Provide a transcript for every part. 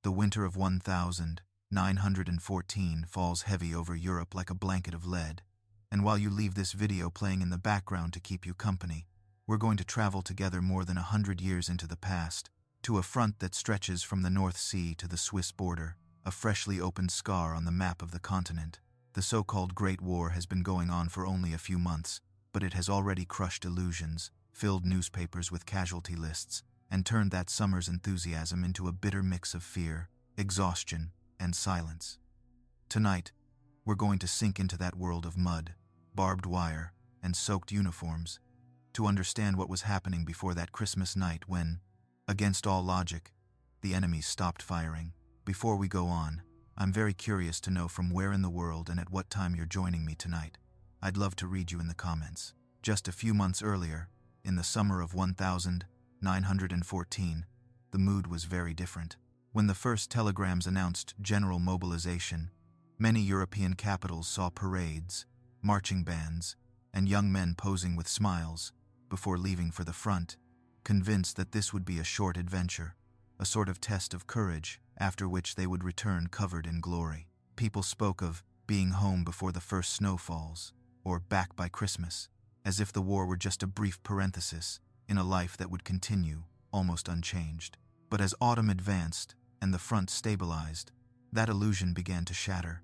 The winter of 1914 falls heavy over Europe like a blanket of lead, and while you leave this video playing in the background to keep you company, we're going to travel together more than 100 years into the past, to a front that stretches from the North Sea to the Swiss border, a freshly opened scar on the map of the continent. The so-called Great War has been going on for only a few months, but it has already crushed illusions, filled newspapers with casualty lists, and turned that summer's enthusiasm into a bitter mix of fear, exhaustion, and silence. Tonight, we're going to sink into that world of mud, barbed wire, and soaked uniforms, to understand what was happening before that Christmas night when, against all logic, the enemy stopped firing. Before we go on, I'm very curious to know from where in the world and at what time you're joining me tonight. I'd love to read you in the comments. Just a few months earlier, in the summer of 1914, the mood was very different. When the first telegrams announced general mobilization, many European capitals saw parades, marching bands, and young men posing with smiles before leaving for the front, convinced that this would be a short adventure, a sort of test of courage, after which they would return covered in glory. People spoke of being home before the first snow falls, or back by Christmas, as if the war were just a brief parenthesis in a life that would continue, almost unchanged. But as autumn advanced and the front stabilized, that illusion began to shatter,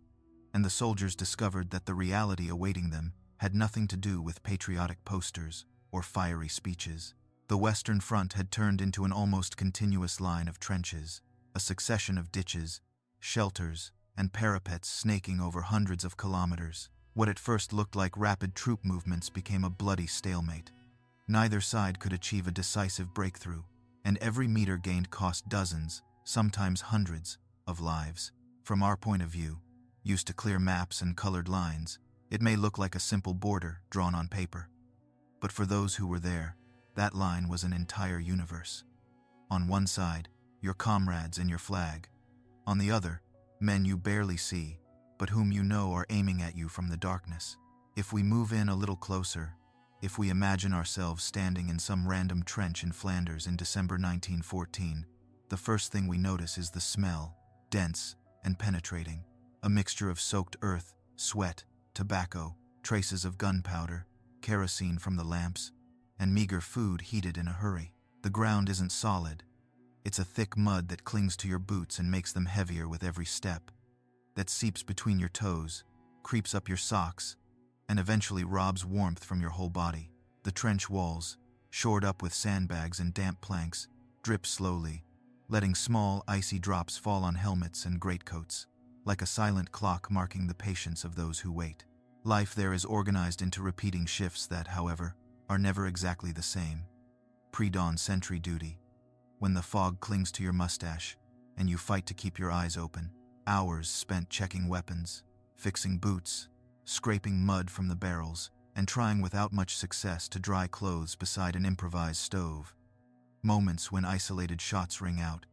and the soldiers discovered that the reality awaiting them had nothing to do with patriotic posters or fiery speeches. The Western Front had turned into an almost continuous line of trenches, a succession of ditches, shelters, and parapets snaking over hundreds of kilometers. What at first looked like rapid troop movements became a bloody stalemate. Neither side could achieve a decisive breakthrough, and every meter gained cost dozens, sometimes hundreds, of lives. From our point of view, used to clear maps and colored lines, it may look like a simple border drawn on paper. But for those who were there, that line was an entire universe. On one side, your comrades and your flag. On the other, men you barely see, but whom you know are aiming at you from the darkness. If we move in a little closer, if we imagine ourselves standing in some random trench in Flanders in December 1914, the first thing we notice is the smell, dense and penetrating, a mixture of soaked earth, sweat, tobacco, traces of gunpowder, kerosene from the lamps, and meager food heated in a hurry. The ground isn't solid. It's a thick mud that clings to your boots and makes them heavier with every step, that seeps between your toes, creeps up your socks, and eventually robs warmth from your whole body. The trench walls, shored up with sandbags and damp planks, drip slowly, letting small, icy drops fall on helmets and greatcoats, like a silent clock marking the patience of those who wait. Life there is organized into repeating shifts that, however, are never exactly the same. Pre-dawn sentry duty, when the fog clings to your mustache and you fight to keep your eyes open. Hours spent checking weapons, fixing boots, scraping mud from the barrels, and trying without much success to dry clothes beside an improvised stove. Moments when isolated shots ring out,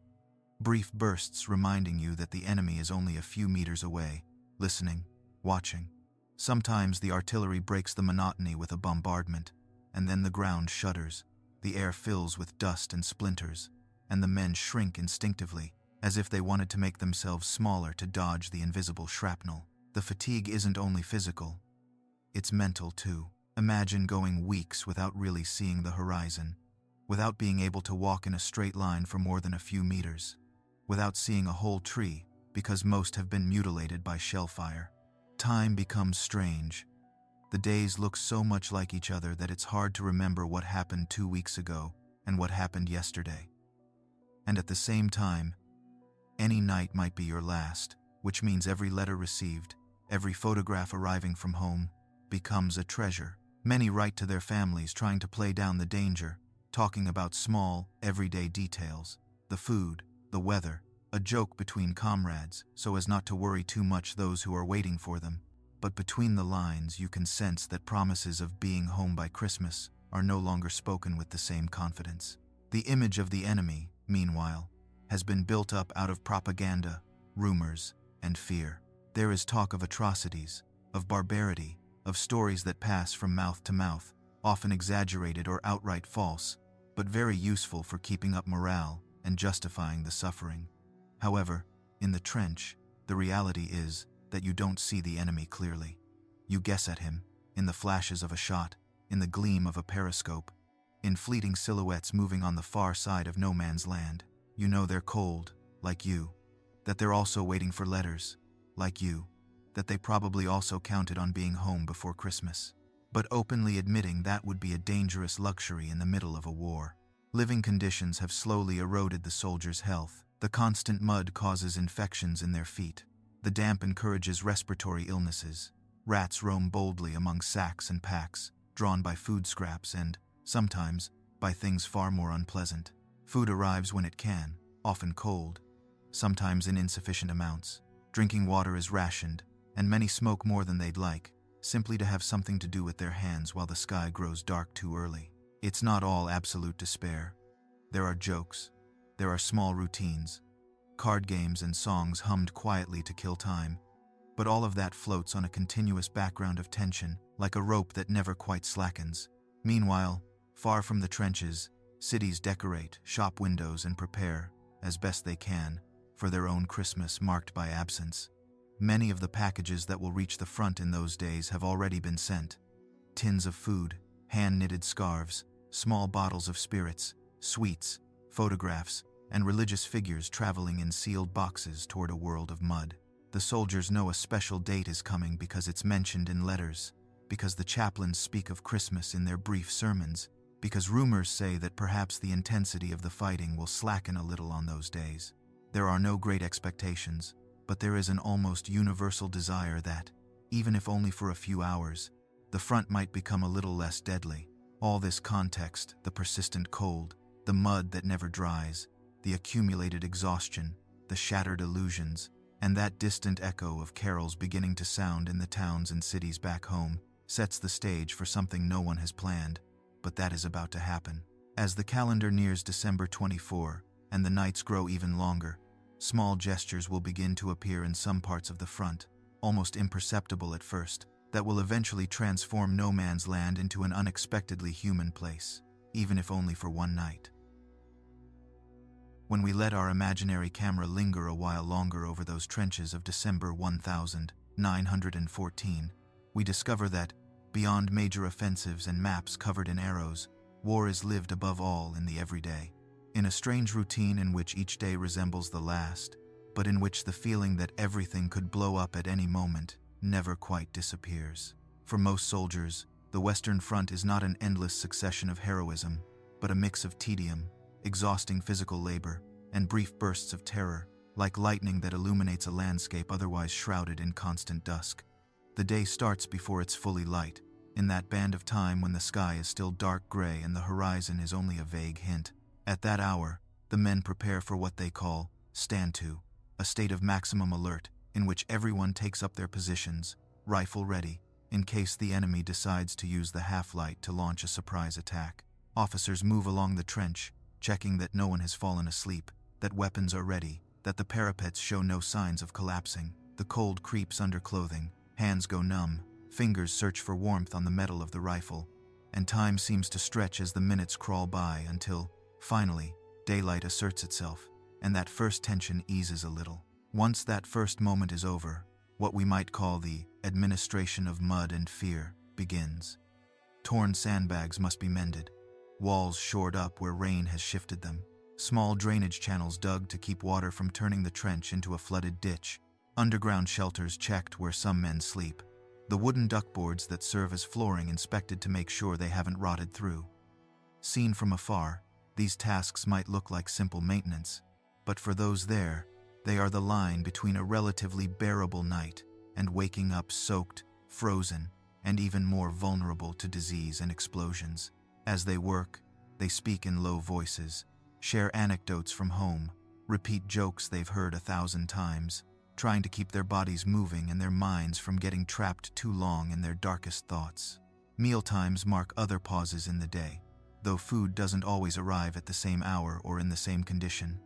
brief bursts reminding you that the enemy is only a few meters away, listening, watching. Sometimes the artillery breaks the monotony with a bombardment, and then the ground shudders, the air fills with dust and splinters, and the men shrink instinctively, as if they wanted to make themselves smaller to dodge the invisible shrapnel. The fatigue isn't only physical, it's mental too. Imagine going weeks without really seeing the horizon, without being able to walk in a straight line for more than a few meters, without seeing a whole tree because most have been mutilated by shell fire. Time becomes strange. The days look so much like each other that it's hard to remember what happened 2 weeks ago and what happened yesterday. And at the same time, any night might be your last, which means every letter received, every photograph arriving from home, becomes a treasure. Many write to their families trying to play down the danger, talking about small, everyday details, the food, the weather, a joke between comrades so as not to worry too much those who are waiting for them. But between the lines you can sense that promises of being home by Christmas are no longer spoken with the same confidence. The image of the enemy, meanwhile, has been built up out of propaganda, rumors, and fear. There is talk of atrocities, of barbarity, of stories that pass from mouth to mouth, often exaggerated or outright false, but very useful for keeping up morale and justifying the suffering. However, in the trench, the reality is that you don't see the enemy clearly. You guess at him, in the flashes of a shot, in the gleam of a periscope, in fleeting silhouettes moving on the far side of no man's land. You know they're cold, like you, that they're also waiting for letters, like you, that they probably also counted on being home before Christmas. But openly admitting that would be a dangerous luxury in the middle of a war. Living conditions have slowly eroded the soldiers' health. The constant mud causes infections in their feet. The damp encourages respiratory illnesses. Rats roam boldly among sacks and packs, drawn by food scraps and, sometimes, by things far more unpleasant. Food arrives when it can, often cold, sometimes in insufficient amounts. Drinking water is rationed, and many smoke more than they'd like, simply to have something to do with their hands while the sky grows dark too early. It's not all absolute despair. There are jokes. There are small routines. Card games and songs hummed quietly to kill time. But all of that floats on a continuous background of tension, like a rope that never quite slackens. Meanwhile, far from the trenches, cities decorate shop windows and prepare, as best they can, for their own Christmas marked by absence. Many of the packages that will reach the front in those days have already been sent. Tins of food, hand-knitted scarves, small bottles of spirits, sweets, photographs, and religious figures traveling in sealed boxes toward a world of mud. The soldiers know a special date is coming because it's mentioned in letters, because the chaplains speak of Christmas in their brief sermons, because rumors say that perhaps the intensity of the fighting will slacken a little on those days. There are no great expectations, but there is an almost universal desire that, even if only for a few hours, the front might become a little less deadly. All this context, the persistent cold, the mud that never dries, the accumulated exhaustion, the shattered illusions, and that distant echo of carols beginning to sound in the towns and cities back home, sets the stage for something no one has planned, but that is about to happen. As the calendar nears December 24, and the nights grow even longer, small gestures will begin to appear in some parts of the front, almost imperceptible at first, that will eventually transform no man's land into an unexpectedly human place, even if only for one night. When we let our imaginary camera linger a while longer over those trenches of December 1914, we discover that, beyond major offensives and maps covered in arrows, war is lived above all in the everyday. In a strange routine in which each day resembles the last, but in which the feeling that everything could blow up at any moment never quite disappears. For most soldiers, the Western Front is not an endless succession of heroism, but a mix of tedium, exhausting physical labor, and brief bursts of terror, like lightning that illuminates a landscape otherwise shrouded in constant dusk. The day starts before it's fully light, in that band of time when the sky is still dark gray and the horizon is only a vague hint. At that hour, the men prepare for what they call stand to, a state of maximum alert in which everyone takes up their positions, rifle ready, in case the enemy decides to use the half-light to launch a surprise attack. Officers move along the trench, checking that no one has fallen asleep, that weapons are ready, that the parapets show no signs of collapsing. The cold creeps under clothing, hands go numb, fingers search for warmth on the metal of the rifle, and time seems to stretch as the minutes crawl by until, finally, daylight asserts itself, and that first tension eases a little. Once that first moment is over, what we might call the administration of mud and fear begins. Torn sandbags must be mended, walls shored up where rain has shifted them, small drainage channels dug to keep water from turning the trench into a flooded ditch, underground shelters checked where some men sleep, the wooden duckboards that serve as flooring inspected to make sure they haven't rotted through. Seen from afar, these tasks might look like simple maintenance, but for those there, they are the line between a relatively bearable night and waking up soaked, frozen, and even more vulnerable to disease and explosions. As they work, they speak in low voices, share anecdotes from home, repeat jokes they've heard 1,000 times, trying to keep their bodies moving and their minds from getting trapped too long in their darkest thoughts. Mealtimes mark other pauses in the day, though food doesn't always arrive at the same hour or in the same condition.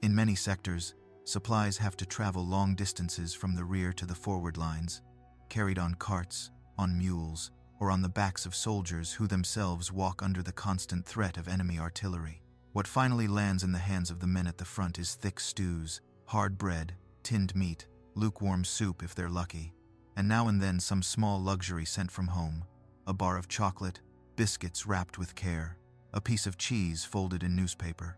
In many sectors, supplies have to travel long distances from the rear to the forward lines, carried on carts, on mules, or on the backs of soldiers who themselves walk under the constant threat of enemy artillery. What finally lands in the hands of the men at the front is thick stews, hard bread, tinned meat, lukewarm soup if they're lucky, and now and then some small luxury sent from home, a bar of chocolate, biscuits wrapped with care, a piece of cheese folded in newspaper.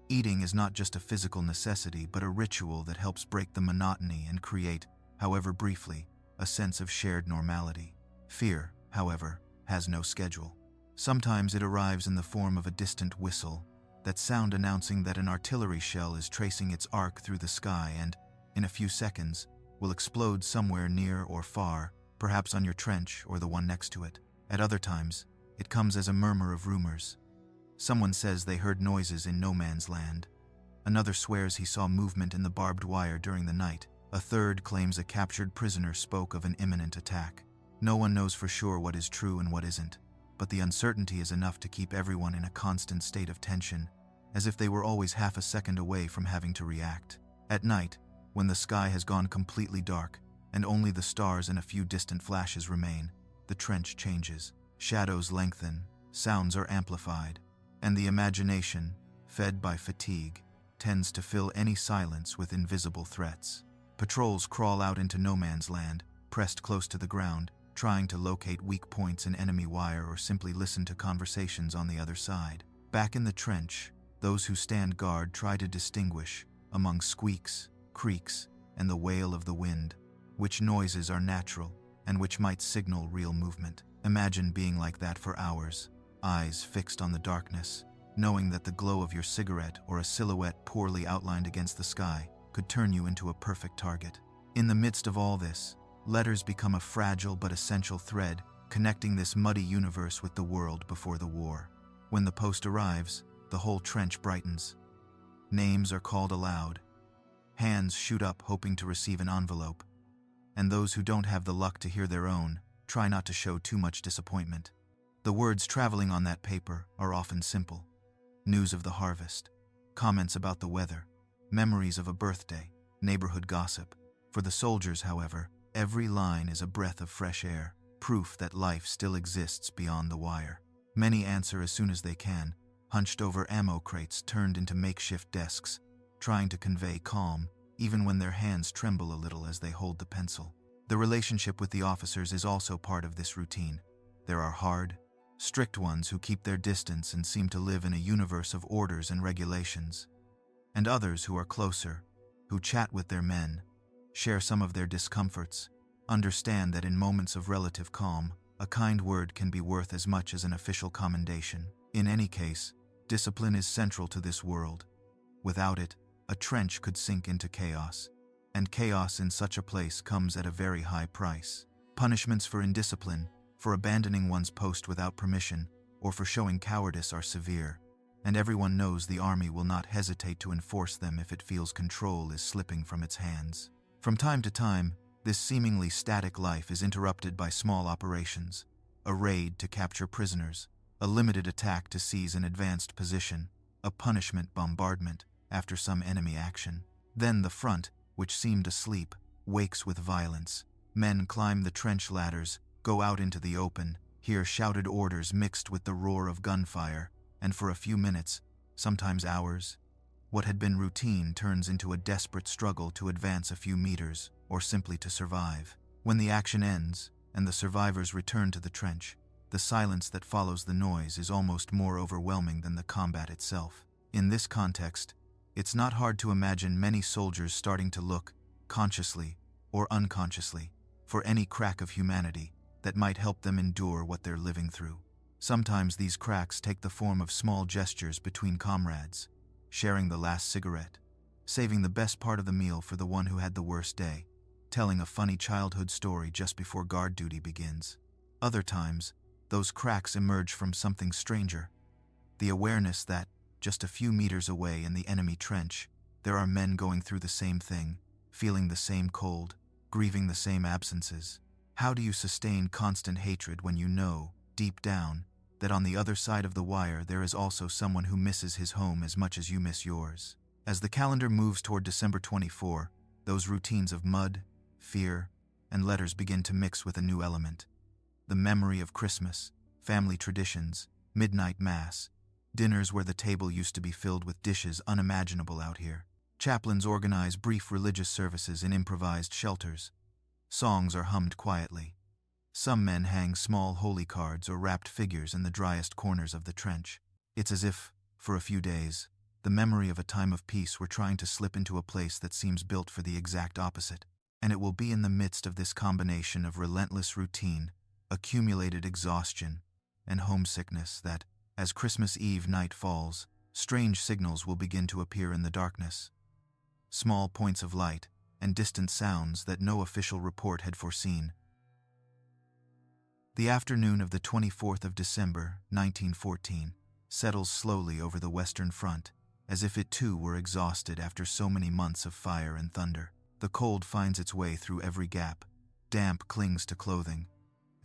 Eating is not just a physical necessity, but a ritual that helps break the monotony and create, however briefly, a sense of shared normality. Fear, however, has no schedule. Sometimes it arrives in the form of a distant whistle, that sound announcing that an artillery shell is tracing its arc through the sky and, in a few seconds, will explode somewhere near or far, perhaps on your trench or the one next to it. At other times, it comes as a murmur of rumors. Someone says they heard noises in no man's land. Another swears he saw movement in the barbed wire during the night. A third claims a captured prisoner spoke of an imminent attack. No one knows for sure what is true and what isn't, but the uncertainty is enough to keep everyone in a constant state of tension, as if they were always half a second away from having to react. At night, when the sky has gone completely dark and only the stars and a few distant flashes remain, the trench changes. Shadows lengthen, sounds are amplified, and the imagination, fed by fatigue, tends to fill any silence with invisible threats. Patrols crawl out into no man's land, pressed close to the ground, trying to locate weak points in enemy wire or simply listen to conversations on the other side. Back in the trench, those who stand guard try to distinguish, among squeaks, creaks, and the wail of the wind, which noises are natural and which might signal real movement. Imagine being like that for hours, eyes fixed on the darkness, knowing that the glow of your cigarette or a silhouette poorly outlined against the sky could turn you into a perfect target. In the midst of all this, letters become a fragile but essential thread connecting this muddy universe with the world before the war. When the post arrives, the whole trench brightens. Names are called aloud. Hands shoot up hoping to receive an envelope. And those who don't have the luck to hear their own try not to show too much disappointment. The words traveling on that paper are often simple. News of the harvest, comments about the weather, memories of a birthday, neighborhood gossip. For the soldiers, however, every line is a breath of fresh air, proof that life still exists beyond the wire. Many answer as soon as they can, hunched over ammo crates turned into makeshift desks, trying to convey calm, even when their hands tremble a little as they hold the pencil. The relationship with the officers is also part of this routine. There are hard, strict ones who keep their distance and seem to live in a universe of orders and regulations, and others who are closer, who chat with their men, share some of their discomforts, understand that in moments of relative calm, a kind word can be worth as much as an official commendation. In any case, discipline is central to this world. Without it, a trench could sink into chaos, and chaos in such a place comes at a very high price. Punishments for indiscipline, for abandoning one's post without permission, or for showing cowardice are severe, and everyone knows the army will not hesitate to enforce them if it feels control is slipping from its hands. From time to time, this seemingly static life is interrupted by small operations, a raid to capture prisoners, a limited attack to seize an advanced position, a punishment bombardment after some enemy action. Then the front, which seemed asleep, wakes with violence. Men climb the trench ladders, go out into the open, hear shouted orders mixed with the roar of gunfire, and for a few minutes, sometimes hours, what had been routine turns into a desperate struggle to advance a few meters or simply to survive. When the action ends and the survivors return to the trench, the silence that follows the noise is almost more overwhelming than the combat itself. In this context, it's not hard to imagine many soldiers starting to look, consciously or unconsciously, for any crack of humanity that might help them endure what they're living through. Sometimes these cracks take the form of small gestures between comrades, sharing the last cigarette, saving the best part of the meal for the one who had the worst day, telling a funny childhood story just before guard duty begins. Other times, those cracks emerge from something stranger, the awareness that, just a few meters away in the enemy trench, there are men going through the same thing, feeling the same cold, grieving the same absences. How do you sustain constant hatred when you know, deep down, that on the other side of the wire there is also someone who misses his home as much as you miss yours? As the calendar moves toward December 24, those routines of mud, fear, and letters begin to mix with a new element. The memory of Christmas, family traditions, midnight mass, dinners where the table used to be filled with dishes unimaginable out here. Chaplains organize brief religious services in improvised shelters. Songs are hummed quietly. Some men hang small holy cards or wrapped figures in the driest corners of the trench. It's as if, for a few days, the memory of a time of peace were trying to slip into a place that seems built for the exact opposite. And it will be in the midst of this combination of relentless routine, accumulated exhaustion, and homesickness that, as Christmas Eve night falls, strange signals will begin to appear in the darkness. Small points of light and distant sounds that no official report had foreseen. The afternoon of the 24th of December, 1914, settles slowly over the Western Front, as if it too were exhausted after so many months of fire and thunder. The cold finds its way through every gap, damp clings to clothing,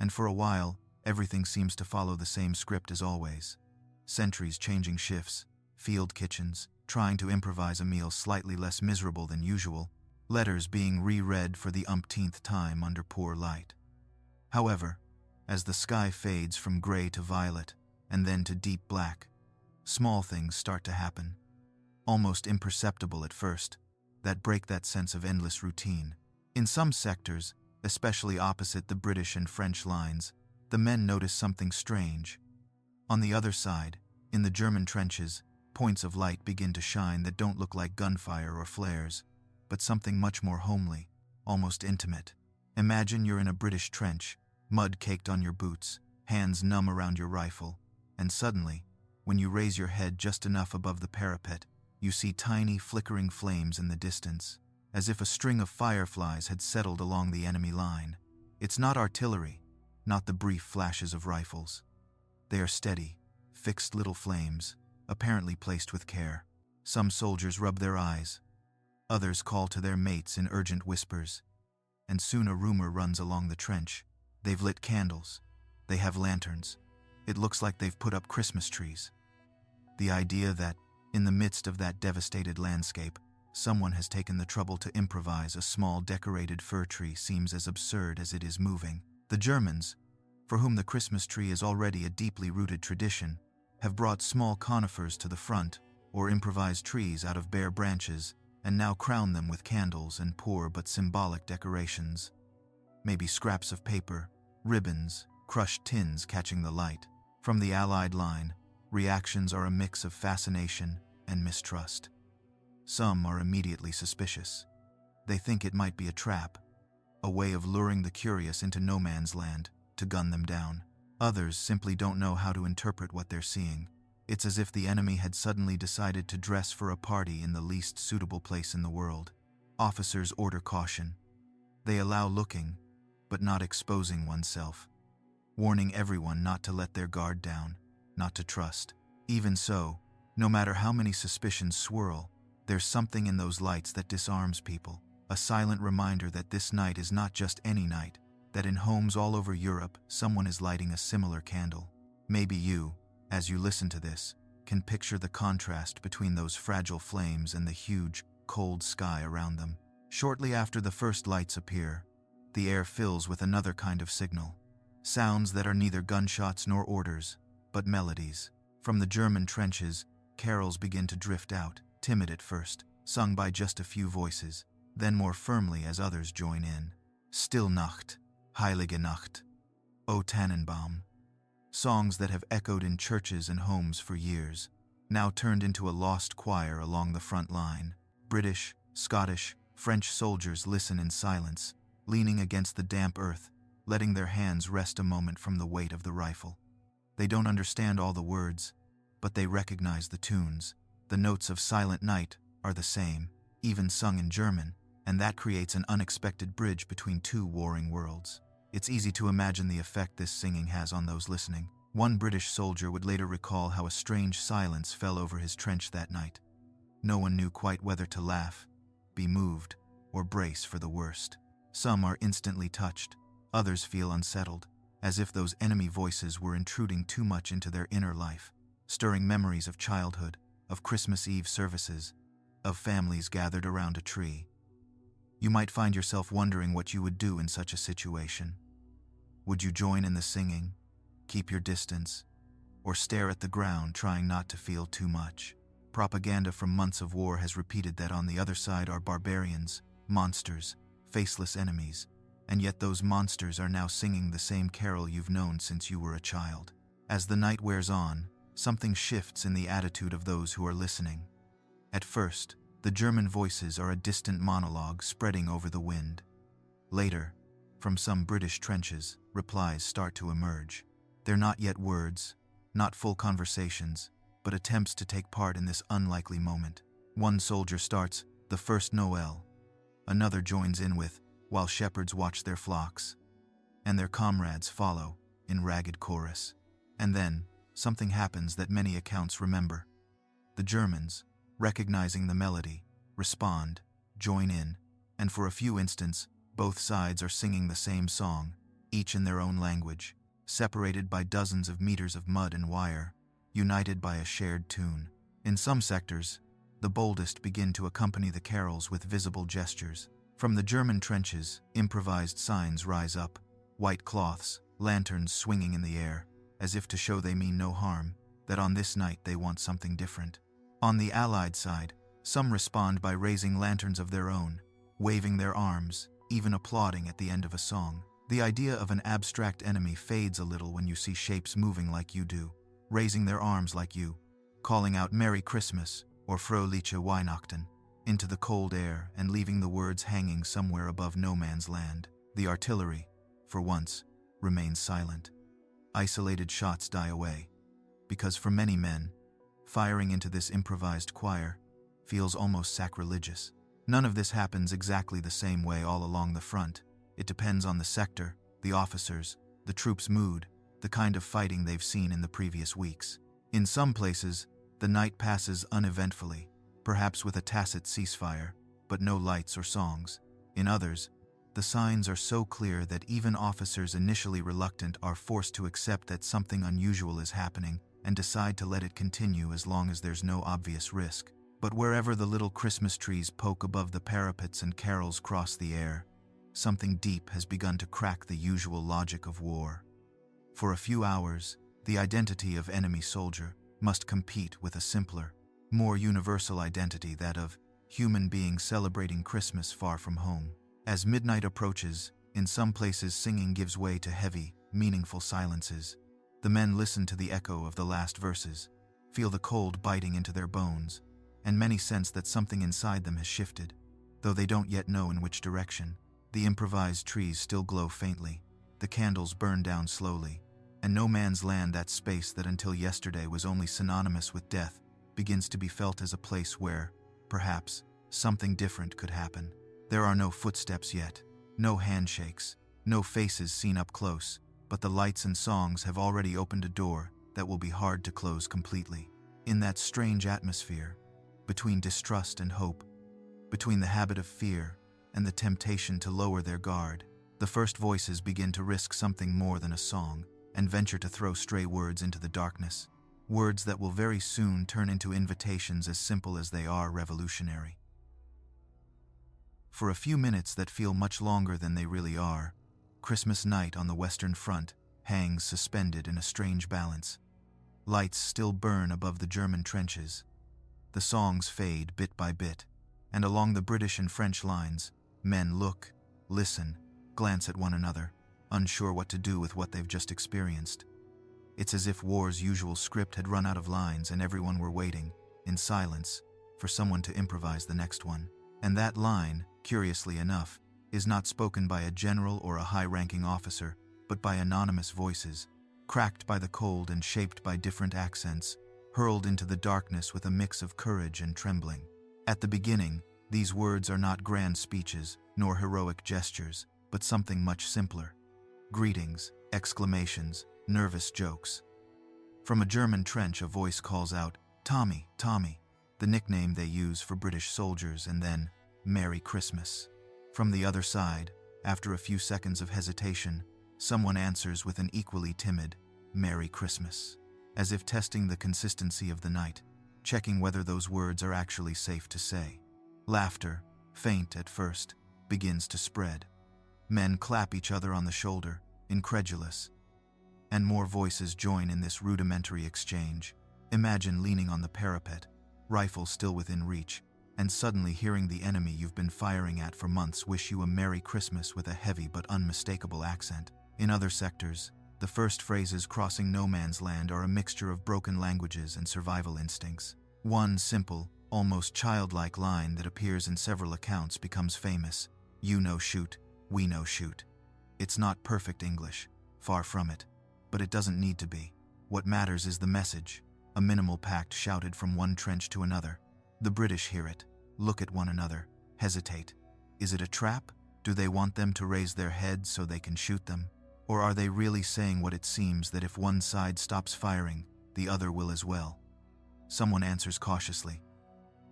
and for a while, everything seems to follow the same script as always. Sentries changing shifts, field kitchens, trying to improvise a meal slightly less miserable than usual, letters being reread for the umpteenth time under poor light. However, as the sky fades from gray to violet, and then to deep black, small things start to happen, almost imperceptible at first, that break that sense of endless routine. In some sectors, especially opposite the British and French lines, the men notice something strange. On the other side, in the German trenches, points of light begin to shine that don't look like gunfire or flares, but something much more homely, almost intimate. Imagine you're in a British trench, mud caked on your boots, hands numb around your rifle, and suddenly, when you raise your head just enough above the parapet, you see tiny flickering flames in the distance, as if a string of fireflies had settled along the enemy line. It's not artillery, not the brief flashes of rifles. They are steady, fixed little flames, apparently placed with care. Some soldiers rub their eyes. Others call to their mates in urgent whispers. And soon a rumor runs along the trench. They've lit candles. They have lanterns. It looks like they've put up Christmas trees. The idea that, in the midst of that devastated landscape, someone has taken the trouble to improvise a small decorated fir tree seems as absurd as it is moving. The Germans, for whom the Christmas tree is already a deeply rooted tradition, have brought small conifers to the front, or improvised trees out of bare branches, and now crown them with candles and poor but symbolic decorations. Maybe scraps of paper, ribbons, crushed tins catching the light. From the Allied line, reactions are a mix of fascination and mistrust. Some are immediately suspicious. They think it might be a trap, a way of luring the curious into no man's land, to gun them down. Others simply don't know how to interpret what they're seeing. It's as if the enemy had suddenly decided to dress for a party in the least suitable place in the world. Officers order caution. They allow looking, but not exposing oneself, warning everyone not to let their guard down, not to trust. Even so, no matter how many suspicions swirl, there's something in those lights that disarms people, a silent reminder that this night is not just any night, that in homes all over Europe, someone is lighting a similar candle. Maybe you, as you listen to this, can picture the contrast between those fragile flames and the huge, cold sky around them. Shortly after the first lights appear, the air fills with another kind of signal. Sounds that are neither gunshots nor orders, but melodies. From the German trenches, carols begin to drift out, timid at first, sung by just a few voices, then more firmly as others join in. Stille Nacht, Heilige Nacht, O Tannenbaum. Songs that have echoed in churches and homes for years, now turned into a lost choir along the front line. British, Scottish, French soldiers listen in silence, leaning against the damp earth, letting their hands rest a moment from the weight of the rifle. They don't understand all the words, but they recognize the tunes. The notes of Silent Night are the same, even sung in German, and that creates an unexpected bridge between two warring worlds. It's easy to imagine the effect this singing has on those listening. One British soldier would later recall how a strange silence fell over his trench that night. No one knew quite whether to laugh, be moved, or brace for the worst. Some are instantly touched, others feel unsettled, as if those enemy voices were intruding too much into their inner life, stirring memories of childhood, of Christmas Eve services, of families gathered around a tree. You might find yourself wondering what you would do in such a situation. Would you join in the singing, keep your distance, or stare at the ground trying not to feel too much? propaganda from months of war has repeated that on the other side are barbarians, monsters, faceless enemies, and yet those monsters are now singing the same carol you've known since you were a child. As the night wears on, something shifts in the attitude of those who are listening. At first, the German voices are a distant monologue spreading over the wind. Later, from some British trenches, replies start to emerge. They're not yet words, not full conversations, but attempts to take part in this unlikely moment. One soldier starts, "The first Noel." Another joins in with, "While shepherds watch their flocks." And their comrades follow, in ragged chorus. And then, something happens that many accounts remember. The Germans, recognizing the melody, respond, join in, and for a few instants, both sides are singing the same song, each in their own language, separated by dozens of meters of mud and wire, united by a shared tune. In some sectors, the boldest begin to accompany the carols with visible gestures. From the German trenches, improvised signs rise up, white cloths, lanterns swinging in the air, as if to show they mean no harm, that on this night they want something different. On the Allied side, some respond by raising lanterns of their own, waving their arms, even applauding at the end of a song. The idea of an abstract enemy fades a little when you see shapes moving like you do, raising their arms like you, calling out "Merry Christmas" or "Fröhliche Weihnachten" into the cold air and leaving the words hanging somewhere above no man's land. The artillery, for once, remains silent. Isolated shots die away, because for many men, firing into this improvised choir feels almost sacrilegious. None of this happens exactly the same way all along the front. It depends on the sector, the officers, the troops' mood, the kind of fighting they've seen in the previous weeks. In some places, the night passes uneventfully, perhaps with a tacit ceasefire, but no lights or songs. In others, the signs are so clear that even officers initially reluctant are forced to accept that something unusual is happening and decide to let it continue as long as there's no obvious risk. But wherever the little Christmas trees poke above the parapets and carols cross the air, something deep has begun to crack the usual logic of war. For a few hours, the identity of enemy soldier must compete with a simpler, more universal identity, that of human being celebrating Christmas far from home. As midnight approaches, in some places singing gives way to heavy, meaningful silences. The men listen to the echo of the last verses, feel the cold biting into their bones, and many sense that something inside them has shifted, though they don't yet know in which direction. The improvised trees still glow faintly, the candles burn down slowly, and no man's land, that space that until yesterday was only synonymous with death, begins to be felt as a place where, perhaps, something different could happen. There are no footsteps yet, no handshakes, no faces seen up close, but the lights and songs have already opened a door that will be hard to close completely. In that strange atmosphere, between distrust and hope, between the habit of fear and the temptation to lower their guard, the first voices begin to risk something more than a song and venture to throw stray words into the darkness, words that will very soon turn into invitations as simple as they are revolutionary. For a few minutes that feel much longer than they really are, Christmas night on the Western Front hangs suspended in a strange balance. Lights still burn above the German trenches. The songs fade bit by bit, and along the British and French lines, men look, listen, glance at one another, unsure what to do with what they've just experienced. It's as if war's usual script had run out of lines and everyone were waiting, in silence, for someone to improvise the next one. And that line, curiously enough, is not spoken by a general or a high-ranking officer, but by anonymous voices, cracked by the cold and shaped by different accents, hurled into the darkness with a mix of courage and trembling. At the beginning, these words are not grand speeches, nor heroic gestures, but something much simpler. Greetings, exclamations, nervous jokes. From a German trench, a voice calls out, "Tommy, Tommy," the nickname they use for British soldiers, and then, "Merry Christmas." From the other side, after a few seconds of hesitation, someone answers with an equally timid, "Merry Christmas," as if testing the consistency of the night, checking whether those words are actually safe to say. Laughter, faint at first, begins to spread. Men clap each other on the shoulder, incredulous. And more voices join in this rudimentary exchange. Imagine leaning on the parapet, rifle still within reach, and suddenly hearing the enemy you've been firing at for months wish you a Merry Christmas with a heavy but unmistakable accent. In other sectors, the first phrases crossing no man's land are a mixture of broken languages and survival instincts. One simple, almost childlike line that appears in several accounts becomes famous: "You know shoot, we know shoot." It's not perfect English, far from it, but it doesn't need to be. What matters is the message, a minimal pact shouted from one trench to another. The British hear it, look at one another, hesitate. Is it a trap? Do they want them to raise their heads so they can shoot them? Or are they really saying what it seems, that if one side stops firing, the other will as well? Someone answers cautiously,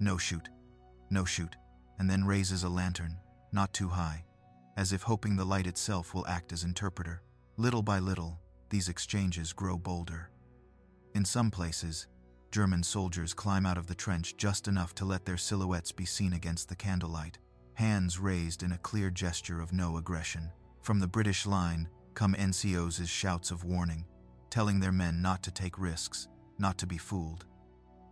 "No shoot, no shoot," and then raises a lantern, not too high, as if hoping the light itself will act as interpreter. Little by little, these exchanges grow bolder. In some places, German soldiers climb out of the trench just enough to let their silhouettes be seen against the candlelight, hands raised in a clear gesture of no aggression. From the British line come NCOs' shouts of warning, telling their men not to take risks, not to be fooled.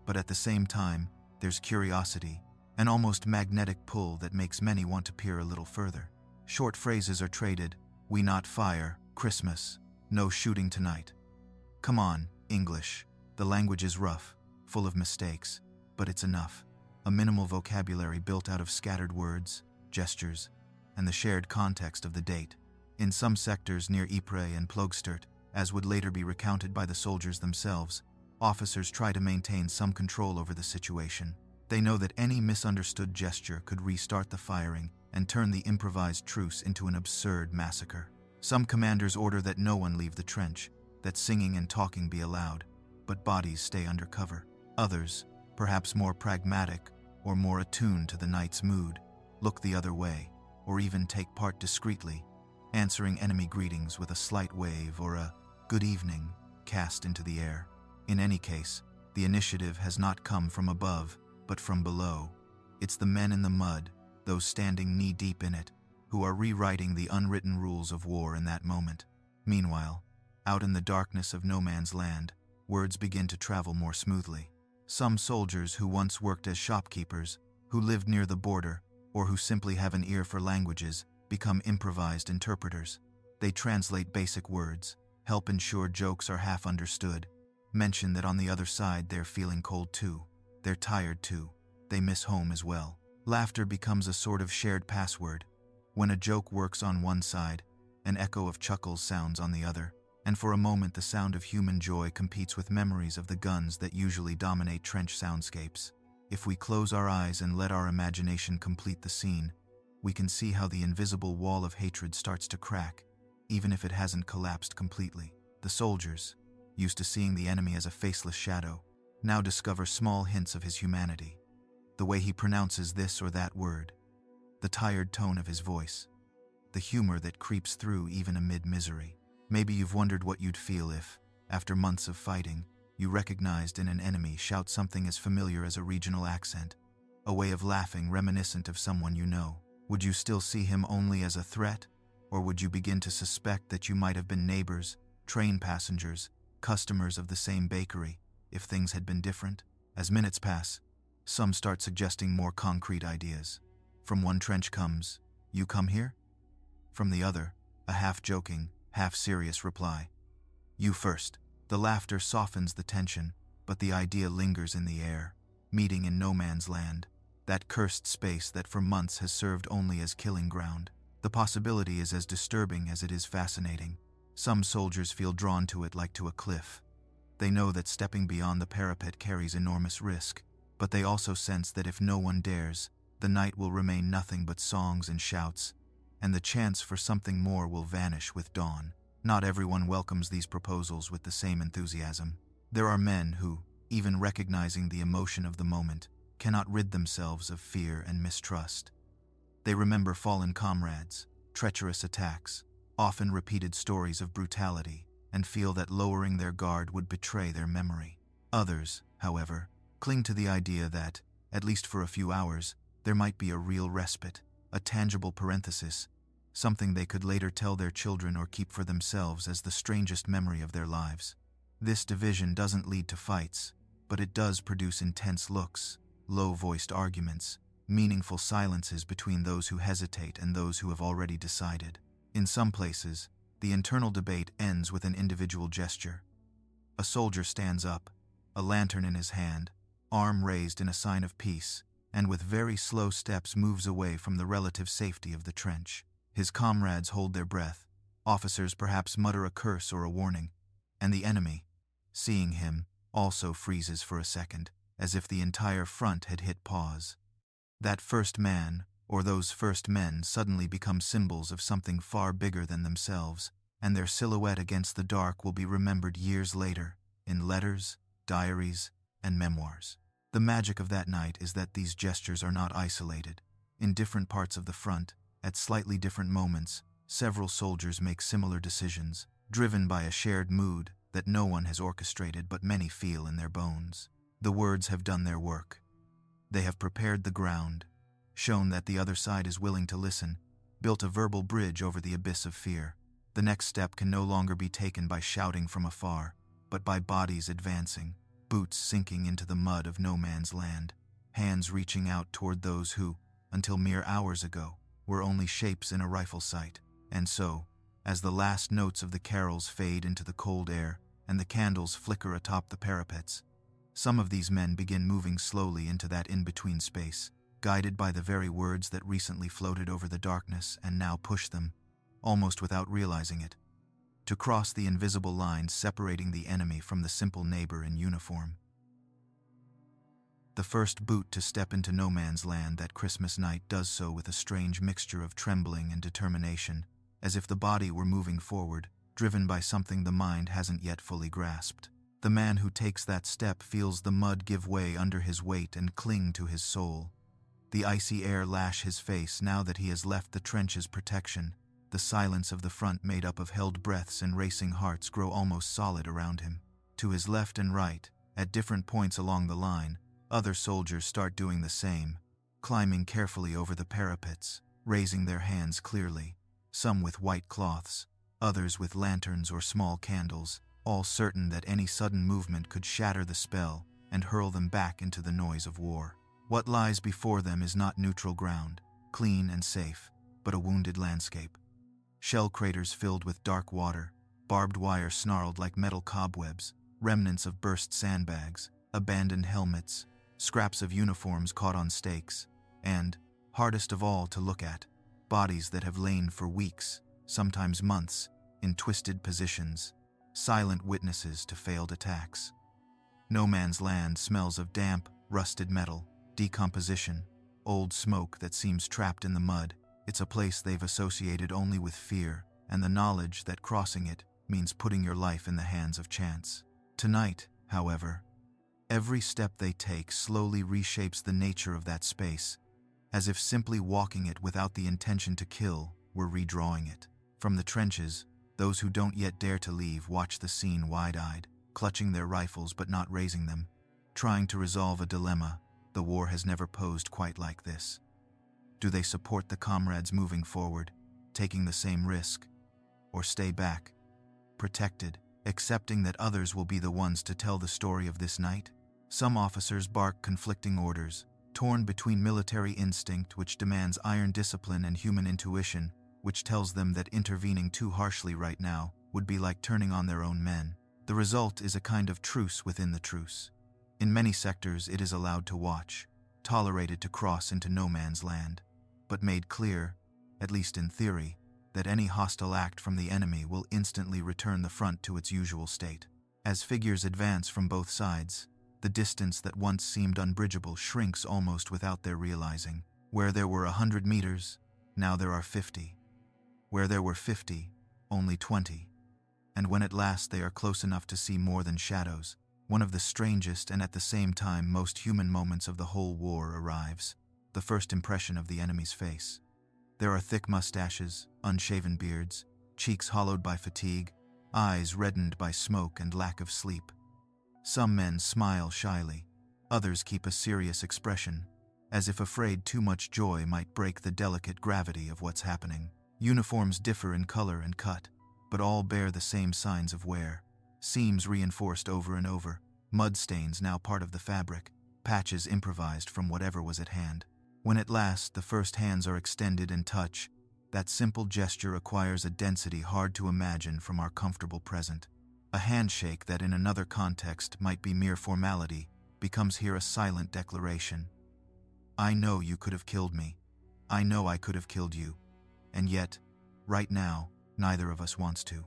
But at the same time, there's curiosity, an almost magnetic pull that makes many want to peer a little further. Short phrases are traded: "We not fire, Christmas, no shooting tonight." Come on, English. The language is rough, full of mistakes, but it's enough. A minimal vocabulary built out of scattered words, gestures, and the shared context of the date. In some sectors near Ypres and Ploegstert, as would later be recounted by the soldiers themselves, officers try to maintain some control over the situation. They know that any misunderstood gesture could restart the firing and turn the improvised truce into an absurd massacre. Some commanders order that no one leave the trench, that singing and talking be allowed, but bodies stay under cover. Others, perhaps more pragmatic or more attuned to the night's mood, look the other way, or even take part discreetly, answering enemy greetings with a slight wave or a "good evening" cast into the air. In any case, the initiative has not come from above, but from below. It's the men in the mud, those standing knee-deep in it, who are rewriting the unwritten rules of war in that moment. Meanwhile, out in the darkness of no man's land, words begin to travel more smoothly. Some soldiers who once worked as shopkeepers, who lived near the border, or who simply have an ear for languages, become improvised interpreters. They translate basic words, help ensure jokes are half understood, mention that on the other side they're feeling cold too, they're tired too, they miss home as well. Laughter becomes a sort of shared password. When a joke works on one side, an echo of chuckles sounds on the other, and for a moment the sound of human joy competes with memories of the guns that usually dominate trench soundscapes. If we close our eyes and let our imagination complete the scene, we can see how the invisible wall of hatred starts to crack, even if it hasn't collapsed completely. The soldiers, used to seeing the enemy as a faceless shadow, now discover small hints of his humanity. The way he pronounces this or that word, the tired tone of his voice, the humor that creeps through even amid misery. Maybe you've wondered what you'd feel if, after months of fighting, you recognized in an enemy shout something as familiar as a regional accent, a way of laughing reminiscent of someone you know. Would you still see him only as a threat, or would you begin to suspect that you might have been neighbors, train passengers, customers of the same bakery, if things had been different? As minutes pass, some start suggesting more concrete ideas. From one trench comes, "You come here?" From the other, a half-joking, half-serious reply, "You first." The laughter softens the tension, but the idea lingers in the air. Meeting in no man's land, that cursed space that for months has served only as killing ground. The possibility is as disturbing as it is fascinating. Some soldiers feel drawn to it like to a cliff. They know that stepping beyond the parapet carries enormous risk, but they also sense that if no one dares, the night will remain nothing but songs and shouts, and the chance for something more will vanish with dawn. Not everyone welcomes these proposals with the same enthusiasm. There are men who, even recognizing the emotion of the moment, cannot rid themselves of fear and mistrust. They remember fallen comrades, treacherous attacks, often repeated stories of brutality, and feel that lowering their guard would betray their memory. Others, however, cling to the idea that, at least for a few hours, there might be a real respite, a tangible parenthesis, something they could later tell their children or keep for themselves as the strangest memory of their lives. This division doesn't lead to fights, but it does produce intense looks, low-voiced arguments, meaningful silences between those who hesitate and those who have already decided. In some places, the internal debate ends with an individual gesture. A soldier stands up, a lantern in his hand, arm raised in a sign of peace, and with very slow steps moves away from the relative safety of the trench. His comrades hold their breath, officers perhaps mutter a curse or a warning, and the enemy, seeing him, also freezes for a second, as if the entire front had hit pause. That first man, or those first men, suddenly become symbols of something far bigger than themselves, and their silhouette against the dark will be remembered years later, in letters, diaries, and memoirs. The magic of that night is that these gestures are not isolated. In different parts of the front, at slightly different moments, several soldiers make similar decisions, driven by a shared mood that no one has orchestrated but many feel in their bones. The words have done their work. They have prepared the ground, shown that the other side is willing to listen, built a verbal bridge over the abyss of fear. The next step can no longer be taken by shouting from afar, but by bodies advancing, boots sinking into the mud of no man's land, hands reaching out toward those who, until mere hours ago, were only shapes in a rifle sight. And so, as the last notes of the carols fade into the cold air and the candles flicker atop the parapets, some of these men begin moving slowly into that in-between space, guided by the very words that recently floated over the darkness and now push them, almost without realizing it, to cross the invisible line separating the enemy from the simple neighbor in uniform. The first boot to step into no man's land that Christmas night does so with a strange mixture of trembling and determination, as if the body were moving forward, driven by something the mind hasn't yet fully grasped. The man who takes that step feels the mud give way under his weight and cling to his soul. The icy air lash his face now that he has left the trench's protection. The silence of the front, made up of held breaths and racing hearts, grow almost solid around him. To his left and right, at different points along the line, other soldiers start doing the same, climbing carefully over the parapets, raising their hands clearly, some with white cloths, others with lanterns or small candles, all certain that any sudden movement could shatter the spell and hurl them back into the noise of war. What lies before them is not neutral ground, clean and safe, but a wounded landscape. Shell craters filled with dark water, barbed wire snarled like metal cobwebs, remnants of burst sandbags, abandoned helmets, scraps of uniforms caught on stakes, and, hardest of all to look at, bodies that have lain for weeks, sometimes months, in twisted positions, silent witnesses to failed attacks. No man's land smells of damp, rusted metal, decomposition, old smoke that seems trapped in the mud. It's a place they've associated only with fear and the knowledge that crossing it means putting your life in the hands of chance. Tonight, however, every step they take slowly reshapes the nature of that space, as if simply walking it without the intention to kill were redrawing it. From the trenches, those who don't yet dare to leave watch the scene wide-eyed, clutching their rifles but not raising them, trying to resolve a dilemma. The war has never posed quite like this. Do they support the comrades moving forward, taking the same risk, or stay back, protected, accepting that others will be the ones to tell the story of this night? Some officers bark conflicting orders, torn between military instinct, which demands iron discipline, and human intuition, which tells them that intervening too harshly right now would be like turning on their own men. The result is a kind of truce within the truce. In many sectors it is allowed to watch, tolerated to cross into no man's land, but made clear, at least in theory, that any hostile act from the enemy will instantly return the front to its usual state. As figures advance from both sides, the distance that once seemed unbridgeable shrinks almost without their realizing. Where there were 100 meters, now there are 50. Where there were 50, only 20. And when at last they are close enough to see more than shadows, one of the strangest and at the same time most human moments of the whole war arrives. The first impression of the enemy's face. There are thick mustaches, unshaven beards, cheeks hollowed by fatigue, eyes reddened by smoke and lack of sleep. Some men smile shyly, others keep a serious expression, as if afraid too much joy might break the delicate gravity of what's happening. Uniforms differ in color and cut, but all bear the same signs of wear, seams reinforced over and over, mud stains now part of the fabric, patches improvised from whatever was at hand. When at last the first hands are extended and touch, that simple gesture acquires a density hard to imagine from our comfortable present. A handshake that in another context might be mere formality becomes here a silent declaration. I know you could have killed me. I know I could have killed you. And yet, right now, neither of us wants to.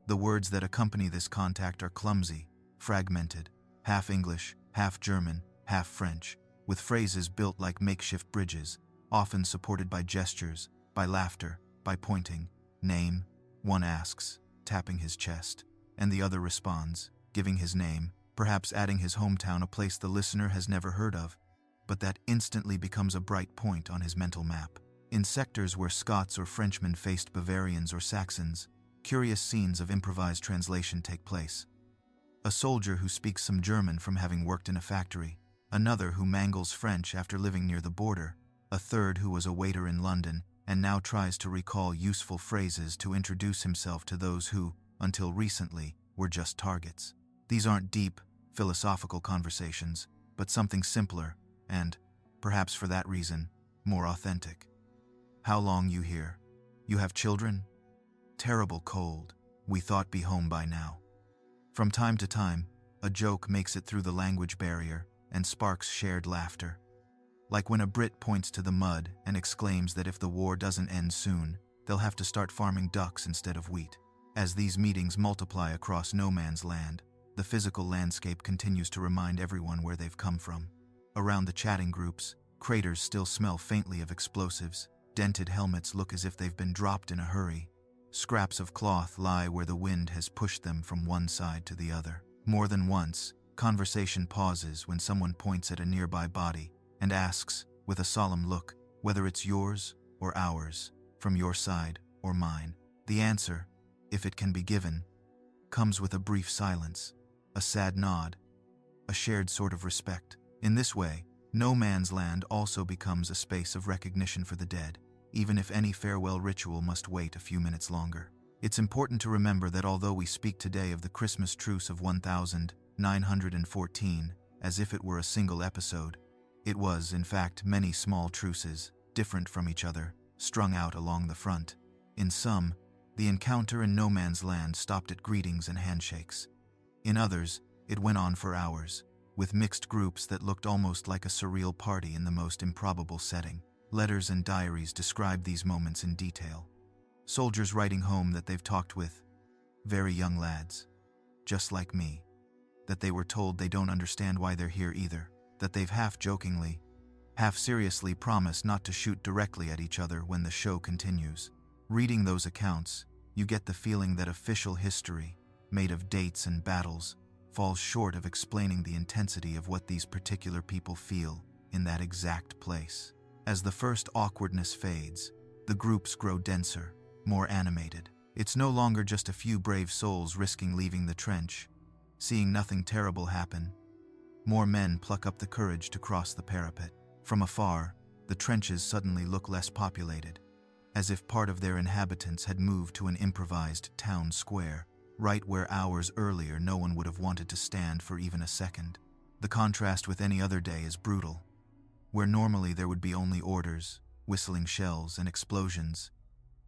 The words that accompany this contact are clumsy, fragmented, half English, half German, half French, with phrases built like makeshift bridges, often supported by gestures, by laughter, by pointing. Name, one asks, tapping his chest, and the other responds, giving his name, perhaps adding his hometown, a place the listener has never heard of, but that instantly becomes a bright point on his mental map. In sectors where Scots or Frenchmen faced Bavarians or Saxons, curious scenes of improvised translation take place. A soldier who speaks some German from having worked in a factory, another who mangles French after living near the border, a third who was a waiter in London and now tries to recall useful phrases to introduce himself to those who, until recently, were just targets. These aren't deep, philosophical conversations, but something simpler and, perhaps for that reason, more authentic. How long you here? You have children? Terrible cold. We thought be home by now. From time to time, a joke makes it through the language barrier and sparks shared laughter. Like when a Brit points to the mud and exclaims that if the war doesn't end soon, they'll have to start farming ducks instead of wheat. As these meetings multiply across no man's land, the physical landscape continues to remind everyone where they've come from. Around the chatting groups, craters still smell faintly of explosives, dented helmets look as if they've been dropped in a hurry. Scraps of cloth lie where the wind has pushed them from one side to the other. More than once, conversation pauses when someone points at a nearby body and asks, with a solemn look, whether it's yours or ours, from your side or mine. The answer, if it can be given, comes with a brief silence, a sad nod, a shared sort of respect. In this way, no man's land also becomes a space of recognition for the dead, even if any farewell ritual must wait a few minutes longer. It's important to remember that although we speak today of the Christmas Truce of 1914 as if it were a single episode, it was, in fact, many small truces, different from each other, strung out along the front. In some, the encounter in no man's land stopped at greetings and handshakes. In others, it went on for hours, with mixed groups that looked almost like a surreal party in the most improbable setting. Letters and diaries describe these moments in detail. Soldiers writing home that they've talked with very young lads, just like me, that they were told they don't understand why they're here either, that they've half-jokingly, half-seriously promised not to shoot directly at each other when the show continues. Reading those accounts, you get the feeling that official history, made of dates and battles, falls short of explaining the intensity of what these particular people feel in that exact place. As the first awkwardness fades, the groups grow denser, more animated. It's no longer just a few brave souls risking leaving the trench, seeing nothing terrible happen. More men pluck up the courage to cross the parapet. From afar, the trenches suddenly look less populated, as if part of their inhabitants had moved to an improvised town square, right where hours earlier no one would have wanted to stand for even a second. The contrast with any other day is brutal. Where normally there would be only orders, whistling shells, and explosions,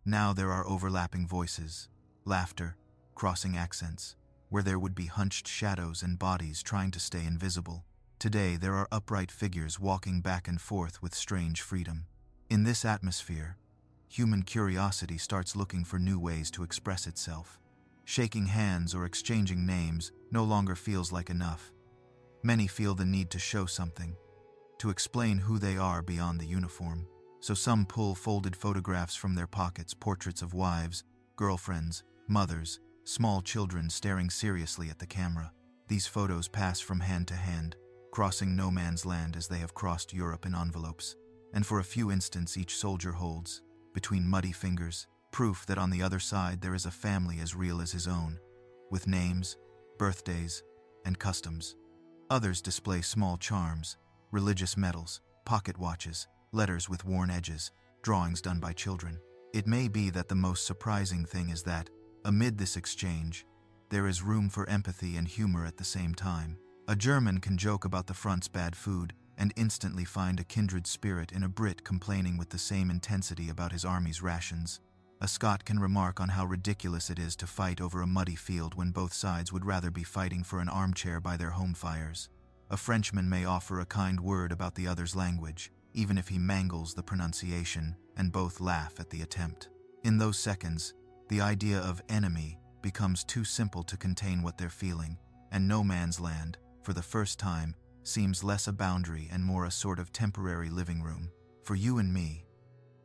now there are overlapping voices, laughter, crossing accents. Where there would be hunched shadows and bodies trying to stay invisible, today there are upright figures walking back and forth with strange freedom. In this atmosphere, human curiosity starts looking for new ways to express itself. Shaking hands or exchanging names no longer feels like enough. Many feel the need to show something, to explain who they are beyond the uniform. So some pull folded photographs from their pockets, portraits of wives, girlfriends, mothers, small children staring seriously at the camera. These photos pass from hand to hand, crossing no man's land as they have crossed Europe in envelopes. And for a few instants each soldier holds, between muddy fingers, proof that on the other side there is a family as real as his own, with names, birthdays, and customs. Others display small charms, religious medals, pocket watches, letters with worn edges, drawings done by children. It may be that the most surprising thing is that, amid this exchange, there is room for empathy and humor at the same time. A German can joke about the front's bad food and instantly find a kindred spirit in a Brit complaining with the same intensity about his army's rations. A Scot can remark on how ridiculous it is to fight over a muddy field when both sides would rather be fighting for an armchair by their home fires. A Frenchman may offer a kind word about the other's language, even if he mangles the pronunciation, and both laugh at the attempt. In those seconds, the idea of enemy becomes too simple to contain what they're feeling, and no man's land, for the first time, seems less a boundary and more a sort of temporary living room. For you and me,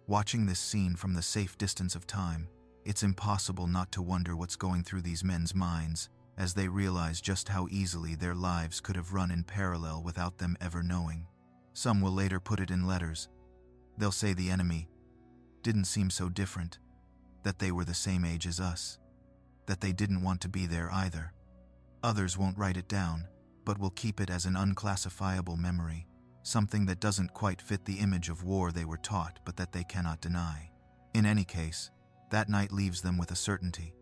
watching this scene from the safe distance of time, it's impossible not to wonder what's going through these men's minds as they realize just how easily their lives could have run in parallel without them ever knowing. Some will later put it in letters. They'll say the enemy didn't seem so different, that they were the same age as us, that they didn't want to be there either. Others won't write it down, but will keep it as an unclassifiable memory, something that doesn't quite fit the image of war they were taught but that they cannot deny. In any case, that night leaves them with a certainty.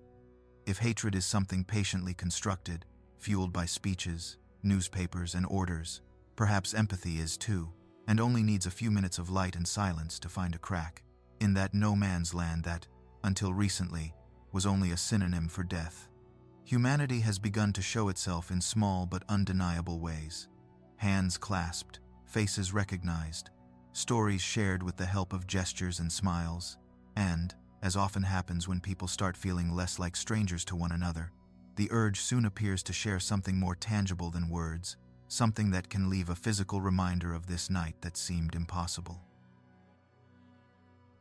If hatred is something patiently constructed, fueled by speeches, newspapers, and orders, perhaps empathy is too, and only needs a few minutes of light and silence to find a crack in that no man's land that, until recently, was only a synonym for death. Humanity has begun to show itself in small but undeniable ways. Hands clasped, faces recognized, stories shared with the help of gestures and smiles, and, as often happens when people start feeling less like strangers to one another, the urge soon appears to share something more tangible than words, something that can leave a physical reminder of this night that seemed impossible.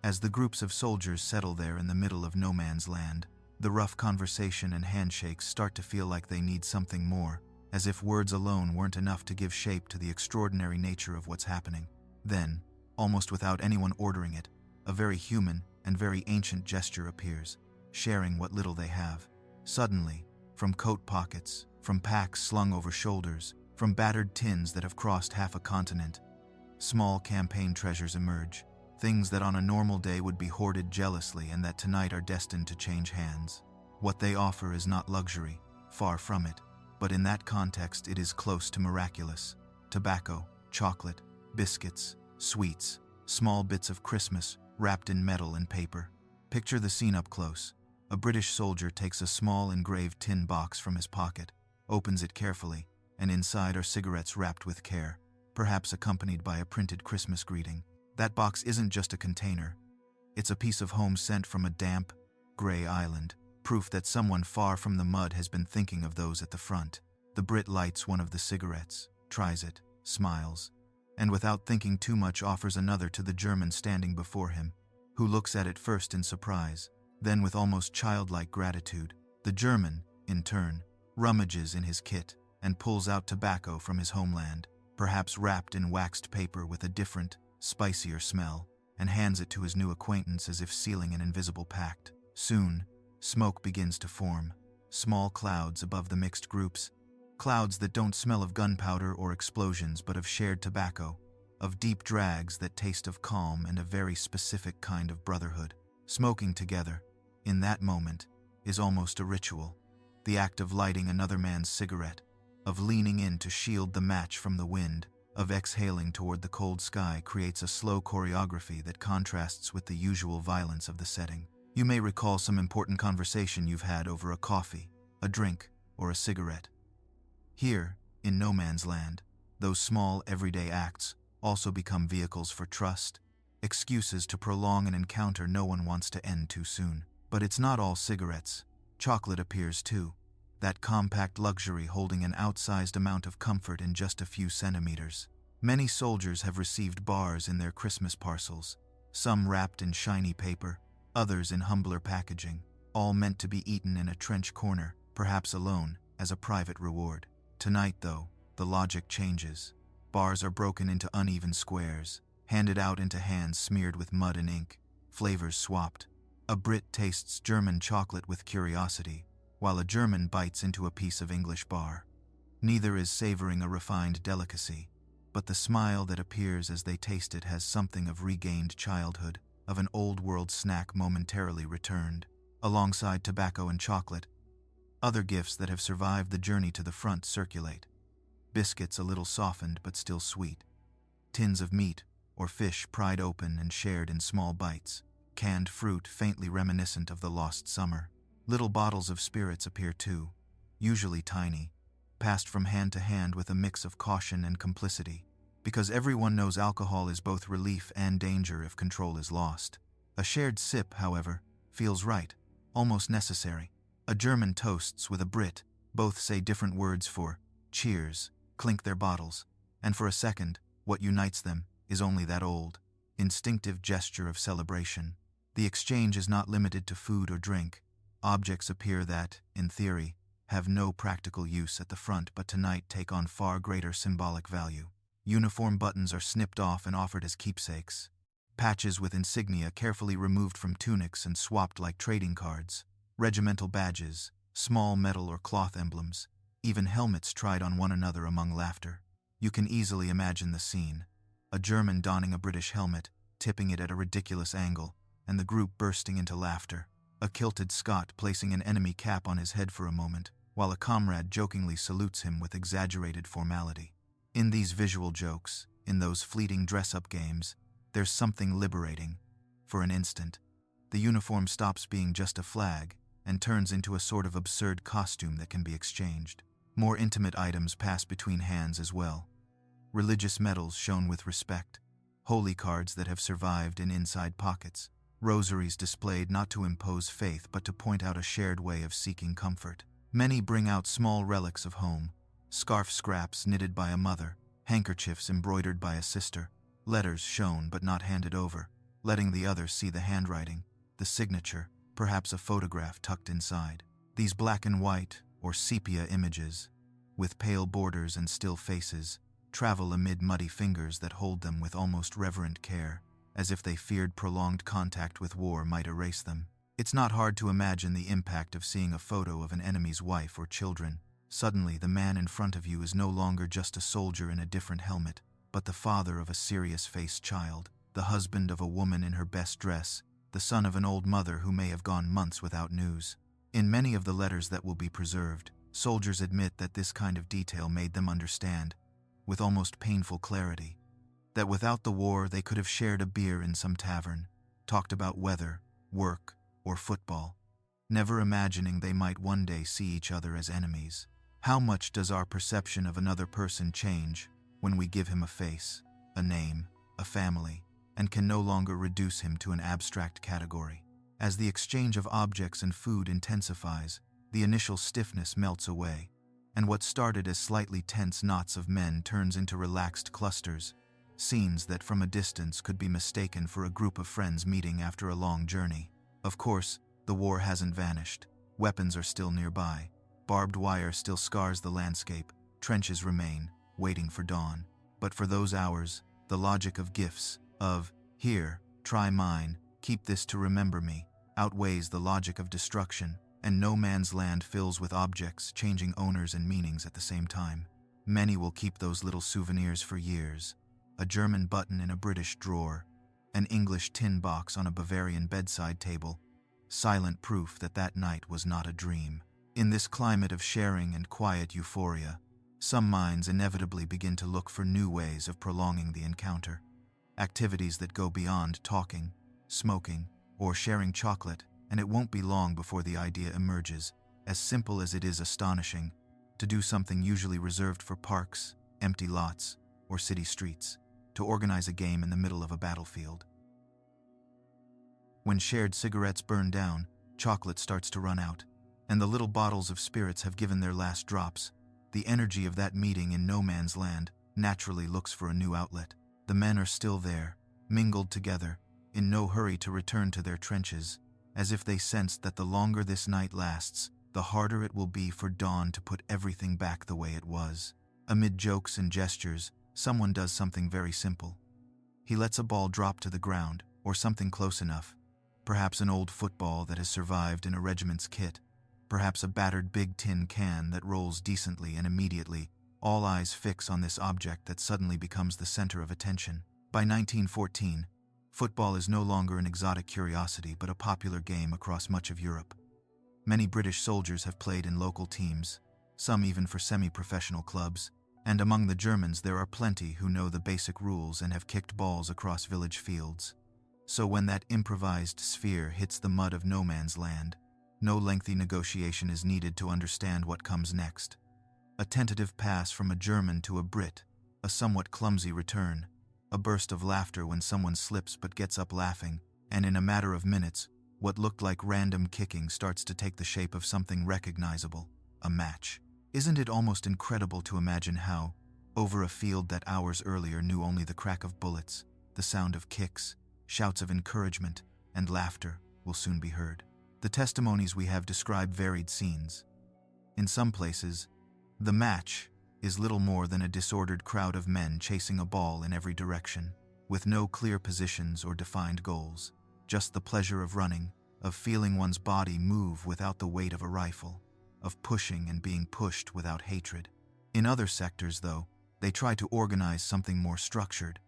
As the groups of soldiers settle there in the middle of no man's land, the rough conversation and handshakes start to feel like they need something more, as if words alone weren't enough to give shape to the extraordinary nature of what's happening. Then, almost without anyone ordering it, a very human and very ancient gesture appears, sharing what little they have. Suddenly, from coat pockets, from packs slung over shoulders, from battered tins that have crossed half a continent, small campaign treasures emerge. Things that on a normal day would be hoarded jealously and that tonight are destined to change hands. What they offer is not luxury, far from it, but in that context it is close to miraculous. Tobacco, chocolate, biscuits, sweets, small bits of Christmas wrapped in metal and paper. Picture the scene up close. A British soldier takes a small engraved tin box from his pocket, opens it carefully, and inside are cigarettes wrapped with care, perhaps accompanied by a printed Christmas greeting. That box isn't just a container. It's a piece of home scent from a damp, gray island, proof that someone far from the mud has been thinking of those at the front. The Brit lights one of the cigarettes, tries it, smiles, and without thinking too much offers another to the German standing before him, who looks at it first in surprise, then with almost childlike gratitude. The German, in turn, rummages in his kit and pulls out tobacco from his homeland, perhaps wrapped in waxed paper with a different, spicier smell, and hands it to his new acquaintance as if sealing an invisible pact. Soon, smoke begins to form, small clouds above the mixed groups, clouds that don't smell of gunpowder or explosions but of shared tobacco, of deep drags that taste of calm and a very specific kind of brotherhood. Smoking together, in that moment, is almost a ritual, the act of lighting another man's cigarette, of leaning in to shield the match from the wind, of exhaling toward the cold sky creates a slow choreography that contrasts with the usual violence of the setting. You may recall some important conversation you've had over a coffee, a drink, or a cigarette. Here, in no man's land, those small everyday acts also become vehicles for trust, excuses to prolong an encounter no one wants to end too soon. But it's not all cigarettes. Chocolate appears too, that compact luxury holding an outsized amount of comfort in just a few centimeters. Many soldiers have received bars in their Christmas parcels, some wrapped in shiny paper, others in humbler packaging, all meant to be eaten in a trench corner, perhaps alone, as a private reward. Tonight, though, the logic changes. Bars are broken into uneven squares, handed out into hands smeared with mud and ink, flavors swapped. A Brit tastes German chocolate with curiosity, while a German bites into a piece of English bar. Neither is savoring a refined delicacy, but the smile that appears as they taste it has something of regained childhood, of an old-world snack momentarily returned. Alongside tobacco and chocolate, other gifts that have survived the journey to the front circulate. biscuits a little softened but still sweet, tins of meat or fish pried open and shared in small bites, canned fruit faintly reminiscent of the lost summer. Little bottles of spirits appear too, usually tiny, passed from hand to hand with a mix of caution and complicity, because everyone knows alcohol is both relief and danger if control is lost. A shared sip, however, feels right, almost necessary. A German toasts with a Brit, both say different words for cheers, clink their bottles, and for a second, what unites them is only that old, instinctive gesture of celebration. The exchange is not limited to food or drink. Objects appear that, in theory, have no practical use at the front but tonight take on far greater symbolic value. Uniform buttons are snipped off and offered as keepsakes. Patches with insignia carefully removed from tunics and swapped like trading cards. Regimental badges, small metal or cloth emblems, even helmets tried on one another among laughter. You can easily imagine the scene. A German donning a British helmet, tipping it at a ridiculous angle, and the group bursting into laughter. A kilted Scot placing an enemy cap on his head for a moment, while a comrade jokingly salutes him with exaggerated formality. In these visual jokes, in those fleeting dress-up games, there's something liberating. For an instant, the uniform stops being just a flag and turns into a sort of absurd costume that can be exchanged. More intimate items pass between hands as well. Religious medals shown with respect, holy cards that have survived in inside pockets, rosaries displayed not to impose faith but to point out a shared way of seeking comfort. Many bring out small relics of home, scarf scraps knitted by a mother, handkerchiefs embroidered by a sister, letters shown but not handed over, letting the other see the handwriting, the signature, perhaps a photograph tucked inside. These black and white, or sepia images, with pale borders and still faces, travel amid muddy fingers that hold them with almost reverent care, as if they feared prolonged contact with war might erase them. It's not hard to imagine the impact of seeing a photo of an enemy's wife or children. Suddenly, the man in front of you is no longer just a soldier in a different helmet, but the father of a serious-faced child, the husband of a woman in her best dress, the son of an old mother who may have gone months without news. In many of the letters that will be preserved, soldiers admit that this kind of detail made them understand, with almost painful clarity, that without the war they could have shared a beer in some tavern, talked about weather, work, or football, never imagining they might one day see each other as enemies. How much does our perception of another person change when we give him a face, a name, a family, and can no longer reduce him to an abstract category? As the exchange of objects and food intensifies, the initial stiffness melts away, and what started as slightly tense knots of men turns into relaxed clusters, scenes that from a distance could be mistaken for a group of friends meeting after a long journey. Of course, the war hasn't vanished. Weapons are still nearby. Barbed wire still scars the landscape. Trenches remain, waiting for dawn. But for those hours, the logic of gifts, of, here, try mine, keep this to remember me, outweighs the logic of destruction, and no man's land fills with objects changing owners and meanings at the same time. Many will keep those little souvenirs for years. A German button in a British drawer, an English tin box on a Bavarian bedside table, silent proof that that night was not a dream. In this climate of sharing and quiet euphoria, some minds inevitably begin to look for new ways of prolonging the encounter. Activities that go beyond talking, smoking, or sharing chocolate, and it won't be long before the idea emerges, as simple as it is astonishing, to do something usually reserved for parks, empty lots, or city streets, to organize a game in the middle of a battlefield. When shared cigarettes burn down, chocolate starts to run out, and the little bottles of spirits have given their last drops. The energy of that meeting in no man's land naturally looks for a new outlet. The men are still there, mingled together, in no hurry to return to their trenches, as if they sensed that the longer this night lasts, the harder it will be for dawn to put everything back the way it was. Amid jokes and gestures, someone does something very simple. He lets a ball drop to the ground, or something close enough. Perhaps an old football that has survived in a regiment's kit. Perhaps a battered big tin can that rolls decently, and immediately, all eyes fix on this object that suddenly becomes the center of attention. By 1914, football is no longer an exotic curiosity but a popular game across much of Europe. Many British soldiers have played in local teams, some even for semi-professional clubs, And among the Germans there are plenty who know the basic rules and have kicked balls across village fields. So when that improvised sphere hits the mud of no man's land, no lengthy negotiation is needed to understand what comes next. A tentative pass from a German to a Brit, a somewhat clumsy return, a burst of laughter when someone slips but gets up laughing, and in a matter of minutes, what looked like random kicking starts to take the shape of something recognizable, a match. Isn't it almost incredible to imagine how, over a field that hours earlier knew only the crack of bullets, the sound of kicks, shouts of encouragement, and laughter will soon be heard? The testimonies we have describe varied scenes. In some places, the match is little more than a disordered crowd of men chasing a ball in every direction, with no clear positions or defined goals, just the pleasure of running, of feeling one's body move without the weight of a rifle, of pushing and being pushed without hatred. In other sectors, though, they try to organize something more structured.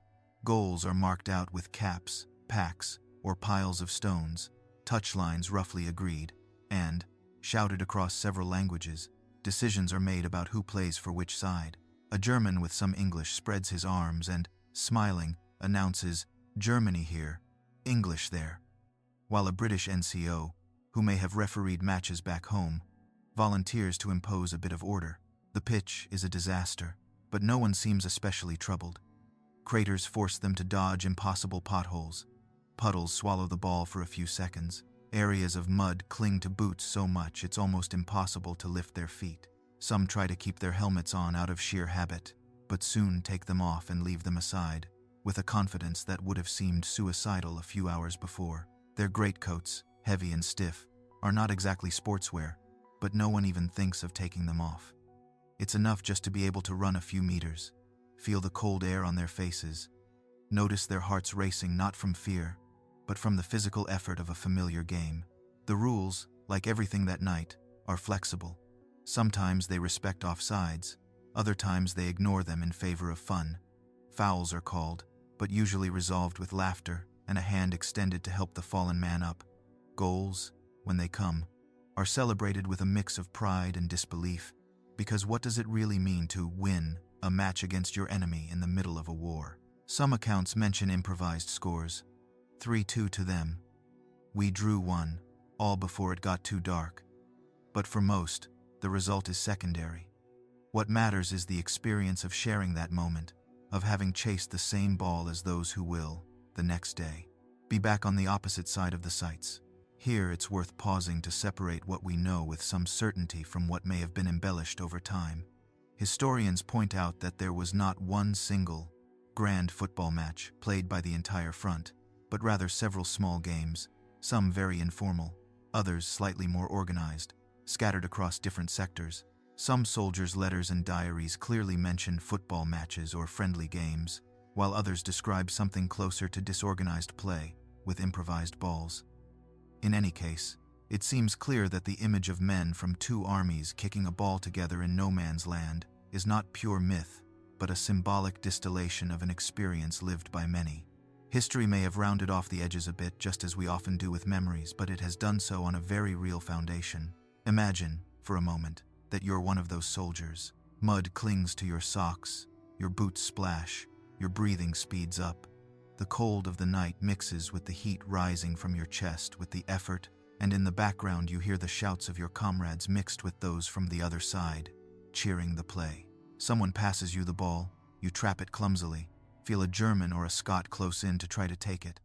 Goals are marked out with caps, packs, or piles of stones, touchlines roughly agreed, and, shouted across several languages, decisions are made about who plays for which side. A German with some English spreads his arms and, smiling, announces, "Germany here, English there," while a British NCO, who may have refereed matches back home, volunteers to impose a bit of order. The pitch is a disaster, but no one seems especially troubled. Craters force them to dodge impossible potholes. Puddles swallow the ball for a few seconds. Areas of mud cling to boots so much it's almost impossible to lift their feet. Some try to keep their helmets on out of sheer habit, but soon take them off and leave them aside, with a confidence that would have seemed suicidal a few hours before. Their greatcoats, heavy and stiff, are not exactly sportswear, but no one even thinks of taking them off. It's enough just to be able to run a few meters, feel the cold air on their faces, notice their hearts racing not from fear, but from the physical effort of a familiar game. The rules, like everything that night, are flexible. Sometimes they respect offsides, other times they ignore them in favor of fun. Fouls are called, but usually resolved with laughter and a hand extended to help the fallen man up. Goals, when they come, are celebrated with a mix of pride and disbelief, because what does it really mean to win a match against your enemy in the middle of a war? Some accounts mention improvised scores, 3-2 to them. We drew one, all before it got too dark. But for most, the result is secondary. What matters is the experience of sharing that moment, of having chased the same ball as those who will, the next day, be back on the opposite side of the sights. Here it's worth pausing to separate what we know with some certainty from what may have been embellished over time. Historians point out that there was not one single, grand football match played by the entire front, but rather several small games, some very informal, others slightly more organized, scattered across different sectors. Some soldiers' letters and diaries clearly mention football matches or friendly games, while others describe something closer to disorganized play, with improvised balls. In any case, it seems clear that the image of men from two armies kicking a ball together in no man's land is not pure myth, but a symbolic distillation of an experience lived by many. History may have rounded off the edges a bit, just as we often do with memories, but it has done so on a very real foundation. Imagine, for a moment, that you're one of those soldiers. Mud clings to your socks, your boots splash, your breathing speeds up. The cold of the night mixes with the heat rising from your chest with the effort, and in the background you hear the shouts of your comrades mixed with those from the other side, cheering the play. Someone passes you the ball, you trap it clumsily, feel a German or a Scot close in to try to take it.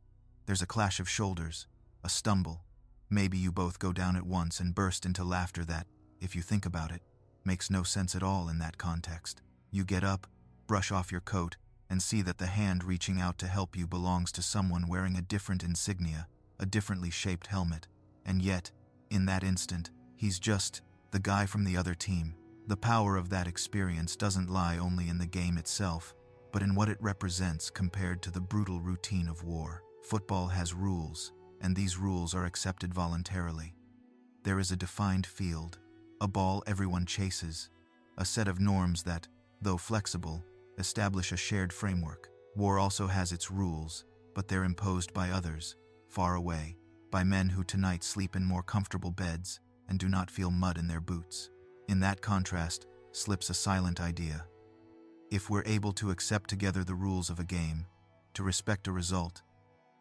There's a clash of shoulders, a stumble. Maybe you both go down at once and burst into laughter that, if you think about it, makes no sense at all in that context. You get up, brush off your coat, and see that the hand reaching out to help you belongs to someone wearing a different insignia, a differently shaped helmet, and yet, in that instant, he's just the guy from the other team. The power of that experience doesn't lie only in the game itself, but in what it represents compared to the brutal routine of war. Football has rules, and these rules are accepted voluntarily. There is a defined field, a ball everyone chases, a set of norms that, though flexible, establish a shared framework. War also has its rules, but they're imposed by others, far away, by men who tonight sleep in more comfortable beds and do not feel mud in their boots. In that contrast slips a silent idea. If we're able to accept together the rules of a game, to respect a result,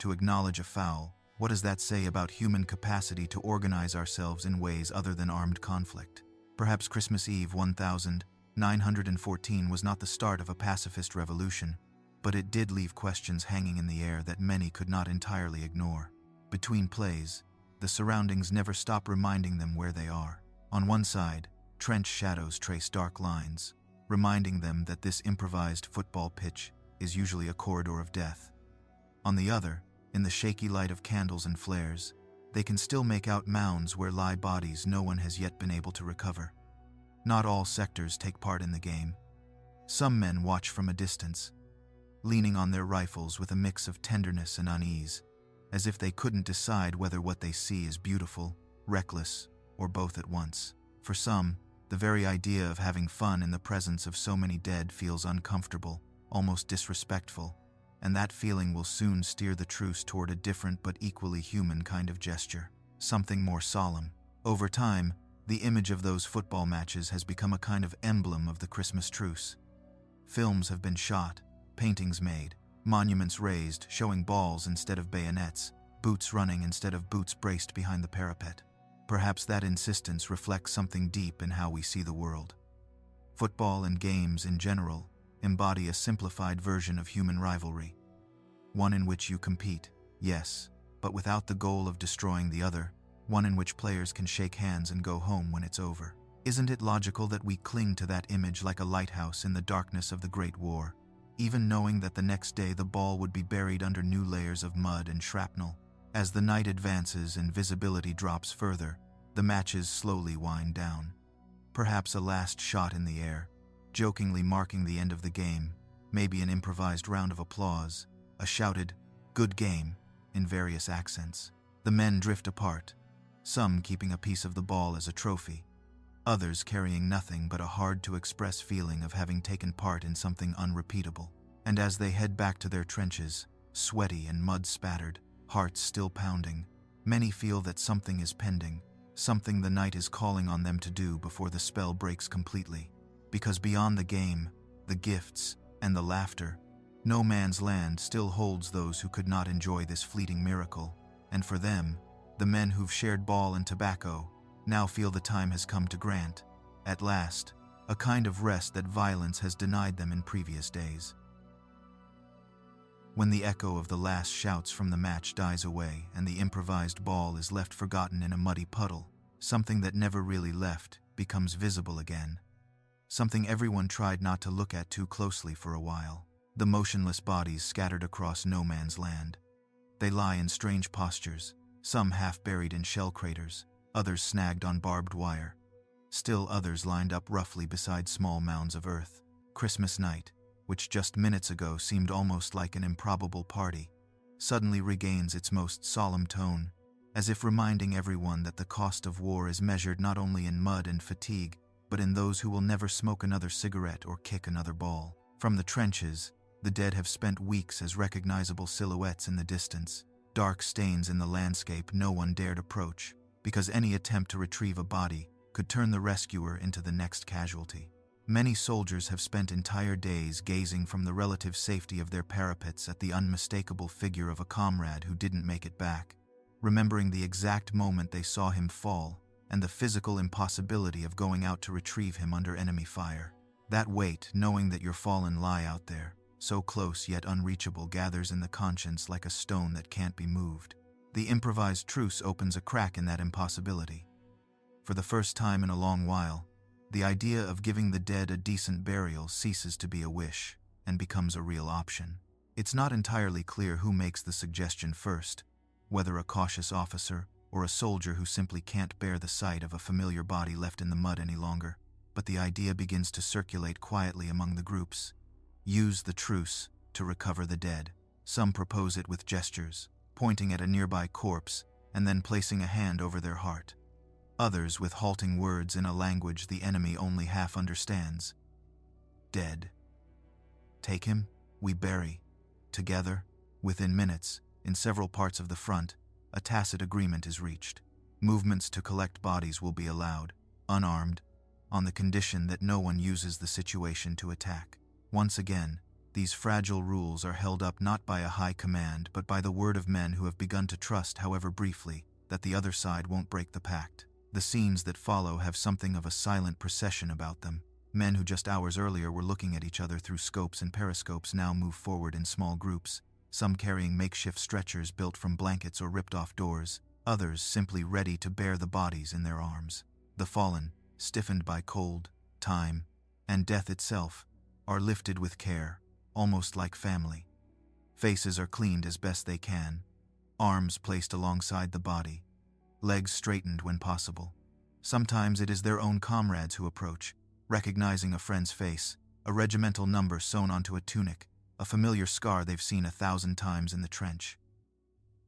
to acknowledge a foul, what does that say about human capacity to organize ourselves in ways other than armed conflict? Perhaps Christmas Eve 1914 was not the start of a pacifist revolution, but it did leave questions hanging in the air that many could not entirely ignore. Between plays, the surroundings never stop reminding them where they are. On one side, trench shadows trace dark lines, reminding them that this improvised football pitch is usually a corridor of death. On the other, in the shaky light of candles and flares, they can still make out mounds where lie bodies no one has yet been able to recover. Not all sectors take part in the game. Some men watch from a distance, leaning on their rifles with a mix of tenderness and unease, as if they couldn't decide whether what they see is beautiful, reckless, or both at once. For some, the very idea of having fun in the presence of so many dead feels uncomfortable, almost disrespectful, and that feeling will soon steer the truce toward a different but equally human kind of gesture, something more solemn. Over time, the image of those football matches has become a kind of emblem of the Christmas Truce. Films have been shot, paintings made, monuments raised showing balls instead of bayonets, boots running instead of boots braced behind the parapet. Perhaps that insistence reflects something deep in how we see the world. Football and games in general embody a simplified version of human rivalry. One in which you compete, yes, but without the goal of destroying the other, one in which players can shake hands and go home when it's over. Isn't it logical that we cling to that image like a lighthouse in the darkness of the Great War, even knowing that the next day the ball would be buried under new layers of mud and shrapnel? As the night advances and visibility drops further, the matches slowly wind down. Perhaps a last shot in the air, jokingly marking the end of the game, maybe an improvised round of applause, a shouted, "Good game," in various accents. The men drift apart, some keeping a piece of the ball as a trophy, others carrying nothing but a hard-to-express feeling of having taken part in something unrepeatable. And as they head back to their trenches, sweaty and mud-spattered, hearts still pounding, many feel that something is pending, something the night is calling on them to do before the spell breaks completely. Because beyond the game, the gifts, and the laughter, no man's land still holds those who could not enjoy this fleeting miracle, and for them, the men who've shared ball and tobacco, now feel the time has come to grant, at last, a kind of rest that violence has denied them in previous days. When the echo of the last shouts from the match dies away and the improvised ball is left forgotten in a muddy puddle, something that never really left becomes visible again. Something everyone tried not to look at too closely for a while. The motionless bodies scattered across no man's land. They lie in strange postures, some half buried in shell craters, others snagged on barbed wire. Still others lined up roughly beside small mounds of earth. Christmas night, which just minutes ago seemed almost like an improbable party, suddenly regains its most solemn tone, as if reminding everyone that the cost of war is measured not only in mud and fatigue, but in those who will never smoke another cigarette or kick another ball. From the trenches, the dead have spent weeks as recognizable silhouettes in the distance, dark stains in the landscape no one dared approach, because any attempt to retrieve a body could turn the rescuer into the next casualty. Many soldiers have spent entire days gazing from the relative safety of their parapets at the unmistakable figure of a comrade who didn't make it back, remembering the exact moment they saw him fall and the physical impossibility of going out to retrieve him under enemy fire. That weight, knowing that your fallen lie out there, so close yet unreachable, gathers in the conscience like a stone that can't be moved. The improvised truce opens a crack in that impossibility. For the first time in a long while, the idea of giving the dead a decent burial ceases to be a wish and becomes a real option. It's not entirely clear who makes the suggestion first, whether a cautious officer or a soldier who simply can't bear the sight of a familiar body left in the mud any longer, but the idea begins to circulate quietly among the groups. Use the truce to recover the dead. Some propose it with gestures, pointing at a nearby corpse and then placing a hand over their heart. Others with halting words in a language the enemy only half understands. Dead. Take him, we bury. Together, within minutes, in several parts of the front, a tacit agreement is reached. Movements to collect bodies will be allowed, unarmed, on the condition that no one uses the situation to attack. Once again, these fragile rules are held up not by a high command but by the word of men who have begun to trust, however briefly, that the other side won't break the pact. The scenes that follow have something of a silent procession about them. Men who just hours earlier were looking at each other through scopes and periscopes now move forward in small groups, some carrying makeshift stretchers built from blankets or ripped-off doors, others simply ready to bear the bodies in their arms. The fallen, stiffened by cold, time, and death itself, are lifted with care, almost like family. Faces are cleaned as best they can, arms placed alongside the body, legs straightened when possible. Sometimes it is their own comrades who approach, recognizing a friend's face, a regimental number sewn onto a tunic, a familiar scar they've seen 1,000 times in the trench.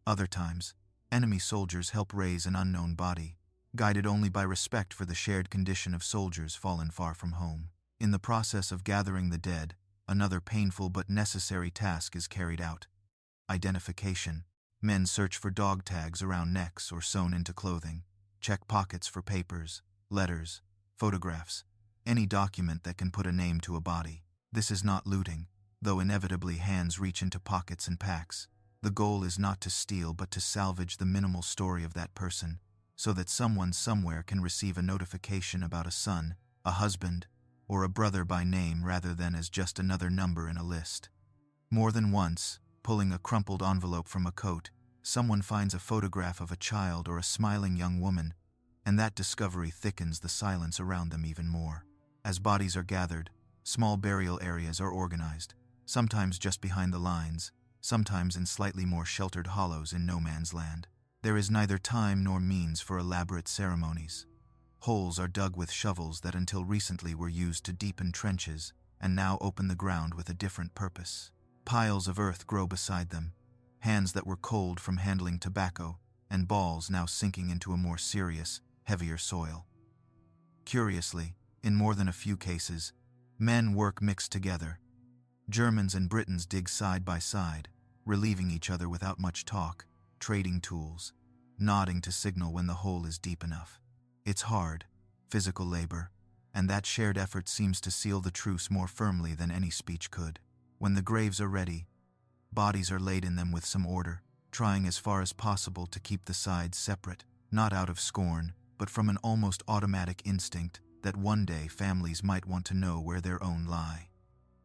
Other times, enemy soldiers help raise an unknown body, guided only by respect for the shared condition of soldiers fallen far from home. In the process of gathering the dead, another painful but necessary task is carried out: identification. Men search for dog tags around necks or sewn into clothing, check pockets for papers, letters, photographs, any document that can put a name to a body. This is not looting, though inevitably hands reach into pockets and packs. The goal is not to steal but to salvage the minimal story of that person, so that someone somewhere can receive a notification about a son, a husband, or a brother by name rather than as just another number in a list. More than once, pulling a crumpled envelope from a coat, someone finds a photograph of a child or a smiling young woman, and that discovery thickens the silence around them even more. As bodies are gathered, small burial areas are organized, sometimes just behind the lines, sometimes in slightly more sheltered hollows in no man's land. There is neither time nor means for elaborate ceremonies. Holes are dug with shovels that until recently were used to deepen trenches and now open the ground with a different purpose. Piles of earth grow beside them, hands that were cold from handling tobacco, and balls now sinking into a more serious, heavier soil. Curiously, in more than a few cases, men work mixed together. Germans and Britons dig side by side, relieving each other without much talk, trading tools, nodding to signal when the hole is deep enough. It's hard, physical labor, and that shared effort seems to seal the truce more firmly than any speech could. When the graves are ready, bodies are laid in them with some order, trying as far as possible to keep the sides separate, not out of scorn, but from an almost automatic instinct that one day families might want to know where their own lie.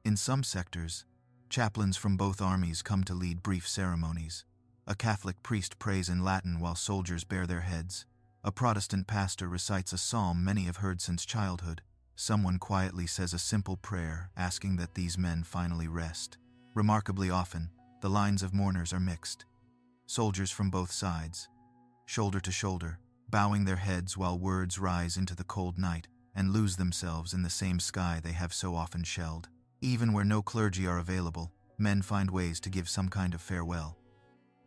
In some sectors, chaplains from both armies come to lead brief ceremonies. A Catholic priest prays in Latin while soldiers bare their heads. A Protestant pastor recites a psalm many have heard since childhood. Someone quietly says a simple prayer asking that these men finally rest. Remarkably often, the lines of mourners are mixed. Soldiers from both sides, shoulder to shoulder, bowing their heads while words rise into the cold night and lose themselves in the same sky they have so often shelled. Even where no clergy are available, men find ways to give some kind of farewell.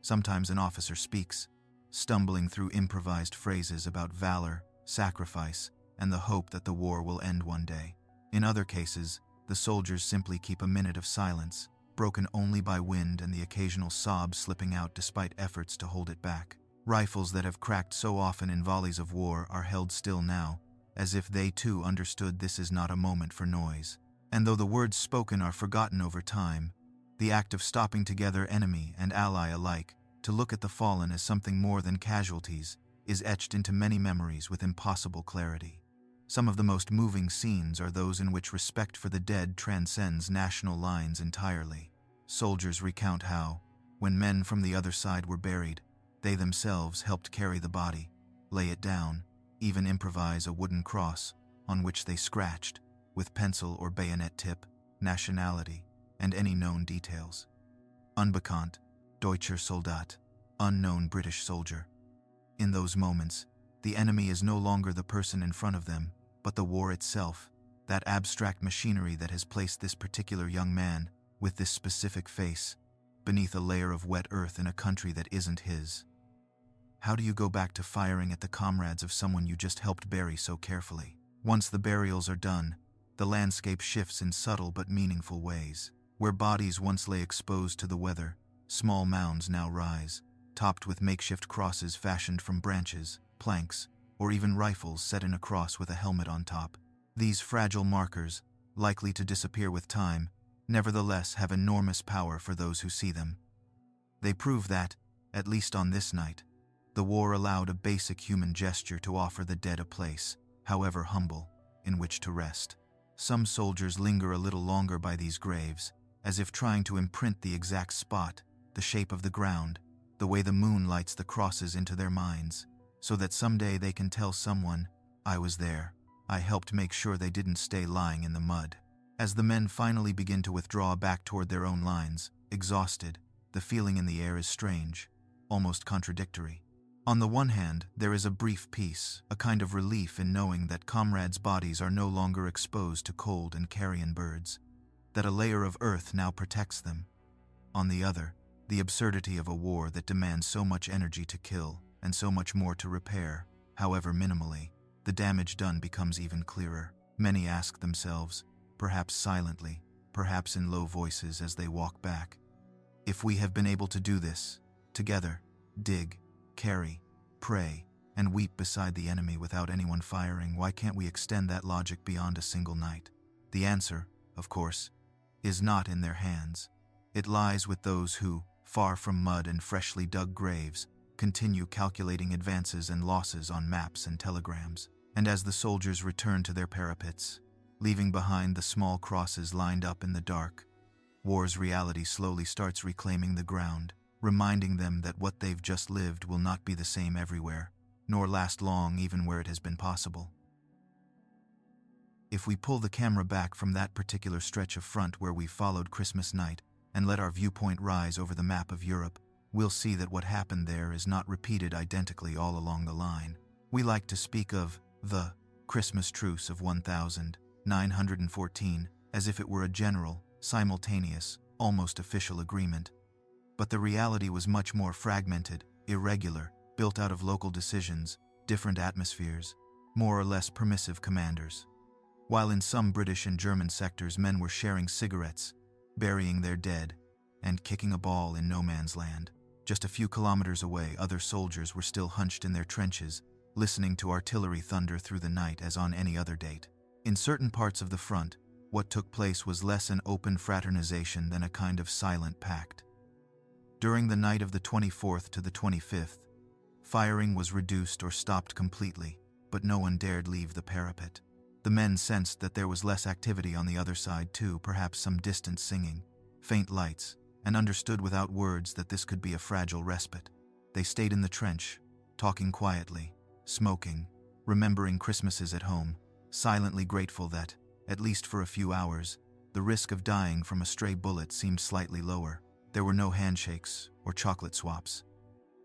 Sometimes an officer speaks, stumbling through improvised phrases about valor, sacrifice, and the hope that the war will end one day. In other cases, the soldiers simply keep a minute of silence, broken only by wind and the occasional sob slipping out despite efforts to hold it back. Rifles that have cracked so often in volleys of war are held still now, as if they too understood this is not a moment for noise. And though the words spoken are forgotten over time, the act of stopping together, enemy and ally alike, to look at the fallen as something more than casualties, is etched into many memories with impossible clarity. Some of the most moving scenes are those in which respect for the dead transcends national lines entirely. Soldiers recount how, when men from the other side were buried, they themselves helped carry the body, lay it down, even improvise a wooden cross on which they scratched, with pencil or bayonet tip, nationality, and any known details. Unbekannt, Deutscher Soldat, unknown British soldier. In those moments, the enemy is no longer the person in front of them, but the war itself, that abstract machinery that has placed this particular young man, with this specific face, beneath a layer of wet earth in a country that isn't his. How do you go back to firing at the comrades of someone you just helped bury so carefully? Once the burials are done, the landscape shifts in subtle but meaningful ways. Where bodies once lay exposed to the weather, small mounds now rise, topped with makeshift crosses fashioned from branches, planks, or even rifles set in a cross with a helmet on top. These fragile markers, likely to disappear with time, nevertheless have enormous power for those who see them. They prove that, at least on this night, the war allowed a basic human gesture to offer the dead a place, however humble, in which to rest. Some soldiers linger a little longer by these graves, as if trying to imprint the exact spot, the shape of the ground, the way the moon lights the crosses into their minds, so that someday they can tell someone, "I was there. I helped make sure they didn't stay lying in the mud." As the men finally begin to withdraw back toward their own lines, exhausted, the feeling in the air is strange, almost contradictory. On the one hand, there is a brief peace, a kind of relief in knowing that comrades' bodies are no longer exposed to cold and carrion birds, that a layer of earth now protects them. On the other, the absurdity of a war that demands so much energy to kill and so much more to repair, however minimally, the damage done becomes even clearer. Many ask themselves, perhaps silently, perhaps in low voices as they walk back, if we have been able to do this, together, dig, carry, pray, and weep beside the enemy without anyone firing, why can't we extend that logic beyond a single night? The answer, of course, is not in their hands. It lies with those who, far from mud and freshly dug graves, continue calculating advances and losses on maps and telegrams. And as the soldiers return to their parapets, leaving behind the small crosses lined up in the dark, war's reality slowly starts reclaiming the ground, reminding them that what they've just lived will not be the same everywhere, nor last long even where it has been possible. If we pull the camera back from that particular stretch of front where we followed Christmas night and let our viewpoint rise over the map of Europe, we'll see that what happened there is not repeated identically all along the line. We like to speak of the Christmas Truce of 1914 as if it were a general, simultaneous, almost official agreement. But the reality was much more fragmented, irregular, built out of local decisions, different atmospheres, more or less permissive commanders. While in some British and German sectors men were sharing cigarettes, burying their dead, and kicking a ball in no man's land, just a few kilometers away other soldiers were still hunched in their trenches, listening to artillery thunder through the night as on any other date. In certain parts of the front, what took place was less an open fraternization than a kind of silent pact. During the night of the 24th to the 25th, firing was reduced or stopped completely, but no one dared leave the parapet. The men sensed that there was less activity on the other side too, perhaps some distant singing, faint lights, and understood without words that this could be a fragile respite. They stayed in the trench, talking quietly, smoking, remembering Christmases at home, silently grateful that, at least for a few hours, the risk of dying from a stray bullet seemed slightly lower. There were no handshakes or chocolate swaps.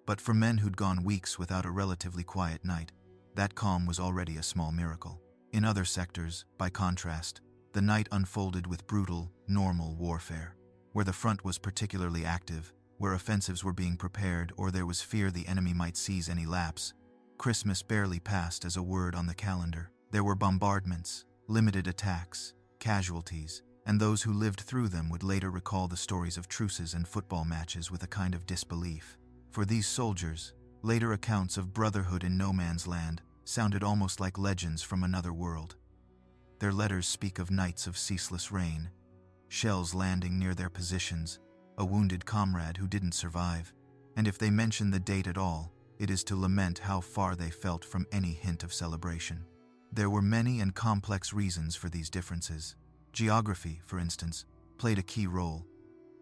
But for men who'd gone weeks without a relatively quiet night, that calm was already a small miracle. In other sectors, by contrast, the night unfolded with brutal, normal warfare. Where the front was particularly active, where offensives were being prepared or there was fear the enemy might seize any lapse, Christmas barely passed as a word on the calendar. There were bombardments, limited attacks, casualties, and those who lived through them would later recall the stories of truces and football matches with a kind of disbelief. For these soldiers, later accounts of brotherhood in no man's land sounded almost like legends from another world. Their letters speak of nights of ceaseless rain, shells landing near their positions, a wounded comrade who didn't survive, and if they mention the date at all, it is to lament how far they felt from any hint of celebration. There were many and complex reasons for these differences. Geography, for instance, played a key role.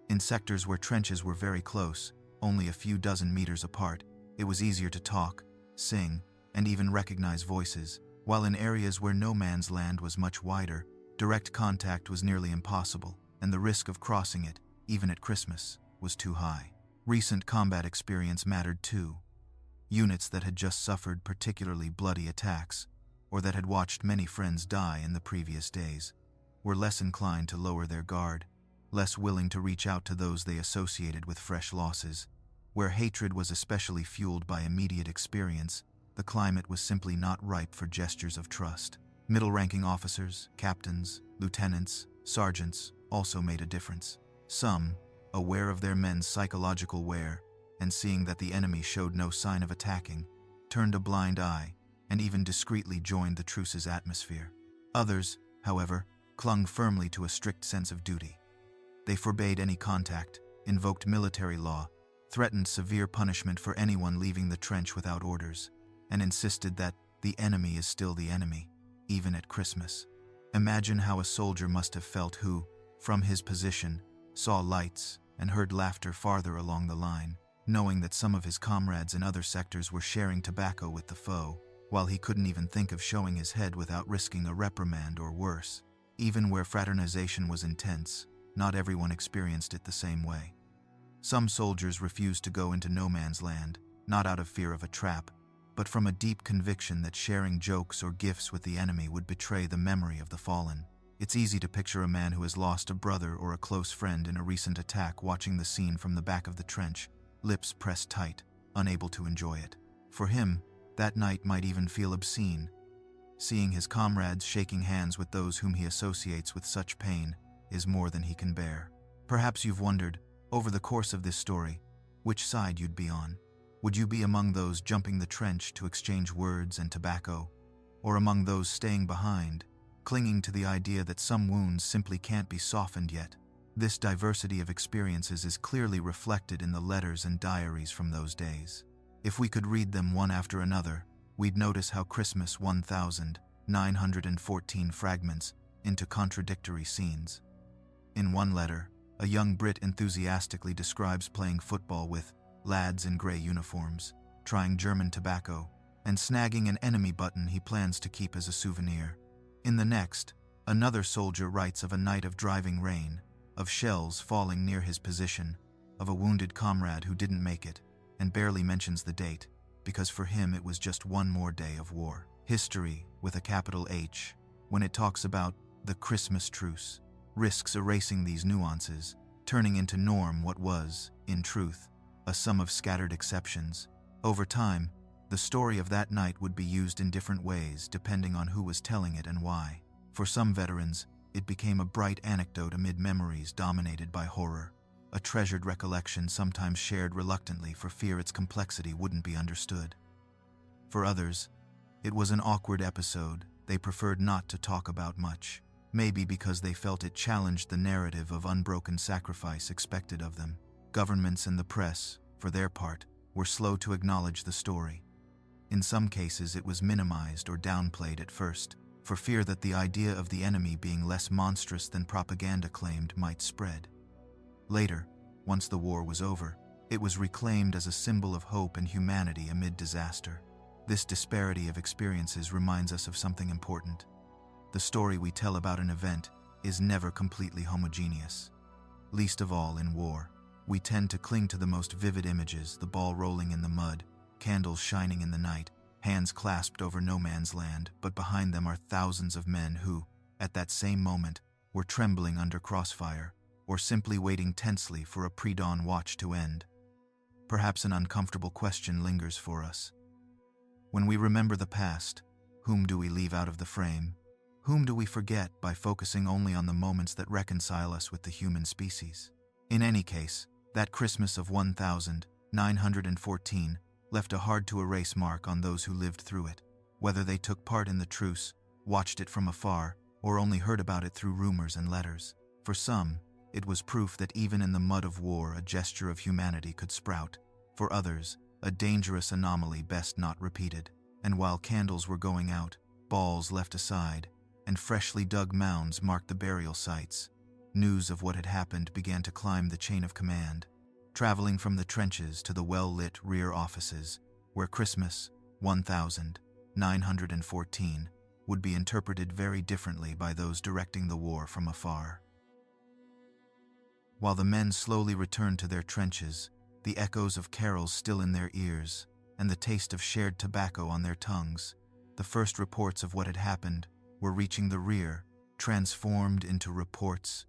In sectors where trenches were very close, only a few dozen meters apart, it was easier to talk, sing, and even recognize voices, while in areas where no man's land was much wider, direct contact was nearly impossible, and the risk of crossing it, even at Christmas, was too high. Recent combat experience mattered too. Units that had just suffered particularly bloody attacks, or that had watched many friends die in the previous days, were less inclined to lower their guard, less willing to reach out to those they associated with fresh losses. Where hatred was especially fueled by immediate experience, the climate was simply not ripe for gestures of trust. Middle-ranking officers, captains, lieutenants, sergeants also made a difference. Some, aware of their men's psychological wear and seeing that the enemy showed no sign of attacking, turned a blind eye and even discreetly joined the truce's atmosphere. Others, however, clung firmly to a strict sense of duty. They forbade any contact, invoked military law, threatened severe punishment for anyone leaving the trench without orders, and insisted that the enemy is still the enemy, even at Christmas. Imagine how a soldier must have felt who, from his position, saw lights and heard laughter farther along the line, knowing that some of his comrades in other sectors were sharing tobacco with the foe, while he couldn't even think of showing his head without risking a reprimand or worse. Even where fraternization was intense, not everyone experienced it the same way. Some soldiers refused to go into no man's land, not out of fear of a trap, but from a deep conviction that sharing jokes or gifts with the enemy would betray the memory of the fallen. It's easy to picture a man who has lost a brother or a close friend in a recent attack watching the scene from the back of the trench, lips pressed tight, unable to enjoy it. For him, that night might even feel obscene. Seeing his comrades shaking hands with those whom he associates with such pain is more than he can bear. Perhaps you've wondered, over the course of this story, which side you'd be on. Would you be among those jumping the trench to exchange words and tobacco, or among those staying behind, clinging to the idea that some wounds simply can't be softened yet? This diversity of experiences is clearly reflected in the letters and diaries from those days. If we could read them one after another, we'd notice how Christmas 1914 fragments into contradictory scenes. In one letter, a young Brit enthusiastically describes playing football with lads in grey uniforms, trying German tobacco, and snagging an enemy button he plans to keep as a souvenir. In the next, another soldier writes of a night of driving rain, of shells falling near his position, of a wounded comrade who didn't make it, and barely mentions the date, because for him it was just one more day of war. History, with a capital H, when it talks about the Christmas Truce, risks erasing these nuances, turning into norm what was, in truth, a sum of scattered exceptions. Over time, the story of that night would be used in different ways depending on who was telling it and why. For some veterans, it became a bright anecdote amid memories dominated by horror, a treasured recollection sometimes shared reluctantly for fear its complexity wouldn't be understood. For others, it was an awkward episode they preferred not to talk about much, maybe because they felt it challenged the narrative of unbroken sacrifice expected of them. Governments and the press, for their part, were slow to acknowledge the story. In some cases it was minimized or downplayed at first, for fear that the idea of the enemy being less monstrous than propaganda claimed might spread. Later, once the war was over, it was reclaimed as a symbol of hope and humanity amid disaster. This disparity of experiences reminds us of something important. The story we tell about an event is never completely homogeneous. Least of all in war. We tend to cling to the most vivid images, the ball rolling in the mud, candles shining in the night, hands clasped over no man's land, but behind them are thousands of men who, at that same moment, were trembling under crossfire, or simply waiting tensely for a pre-dawn watch to end. Perhaps an uncomfortable question lingers for us. When we remember the past, whom do we leave out of the frame? Whom do we forget by focusing only on the moments that reconcile us with the human species? In any case, that Christmas of 1914 left a hard-to-erase mark on those who lived through it, whether they took part in the truce, watched it from afar, or only heard about it through rumors and letters. For some, it was proof that even in the mud of war a gesture of humanity could sprout. For others, a dangerous anomaly best not repeated. And while candles were going out, balls left aside, and freshly dug mounds marked the burial sites, news of what had happened began to climb the chain of command, traveling from the trenches to the well-lit rear offices, where Christmas 1914 would be interpreted very differently by those directing the war from afar. While the men slowly returned to their trenches, the echoes of carols still in their ears, and the taste of shared tobacco on their tongues, the first reports of what had happened were reaching the rear, transformed into reports,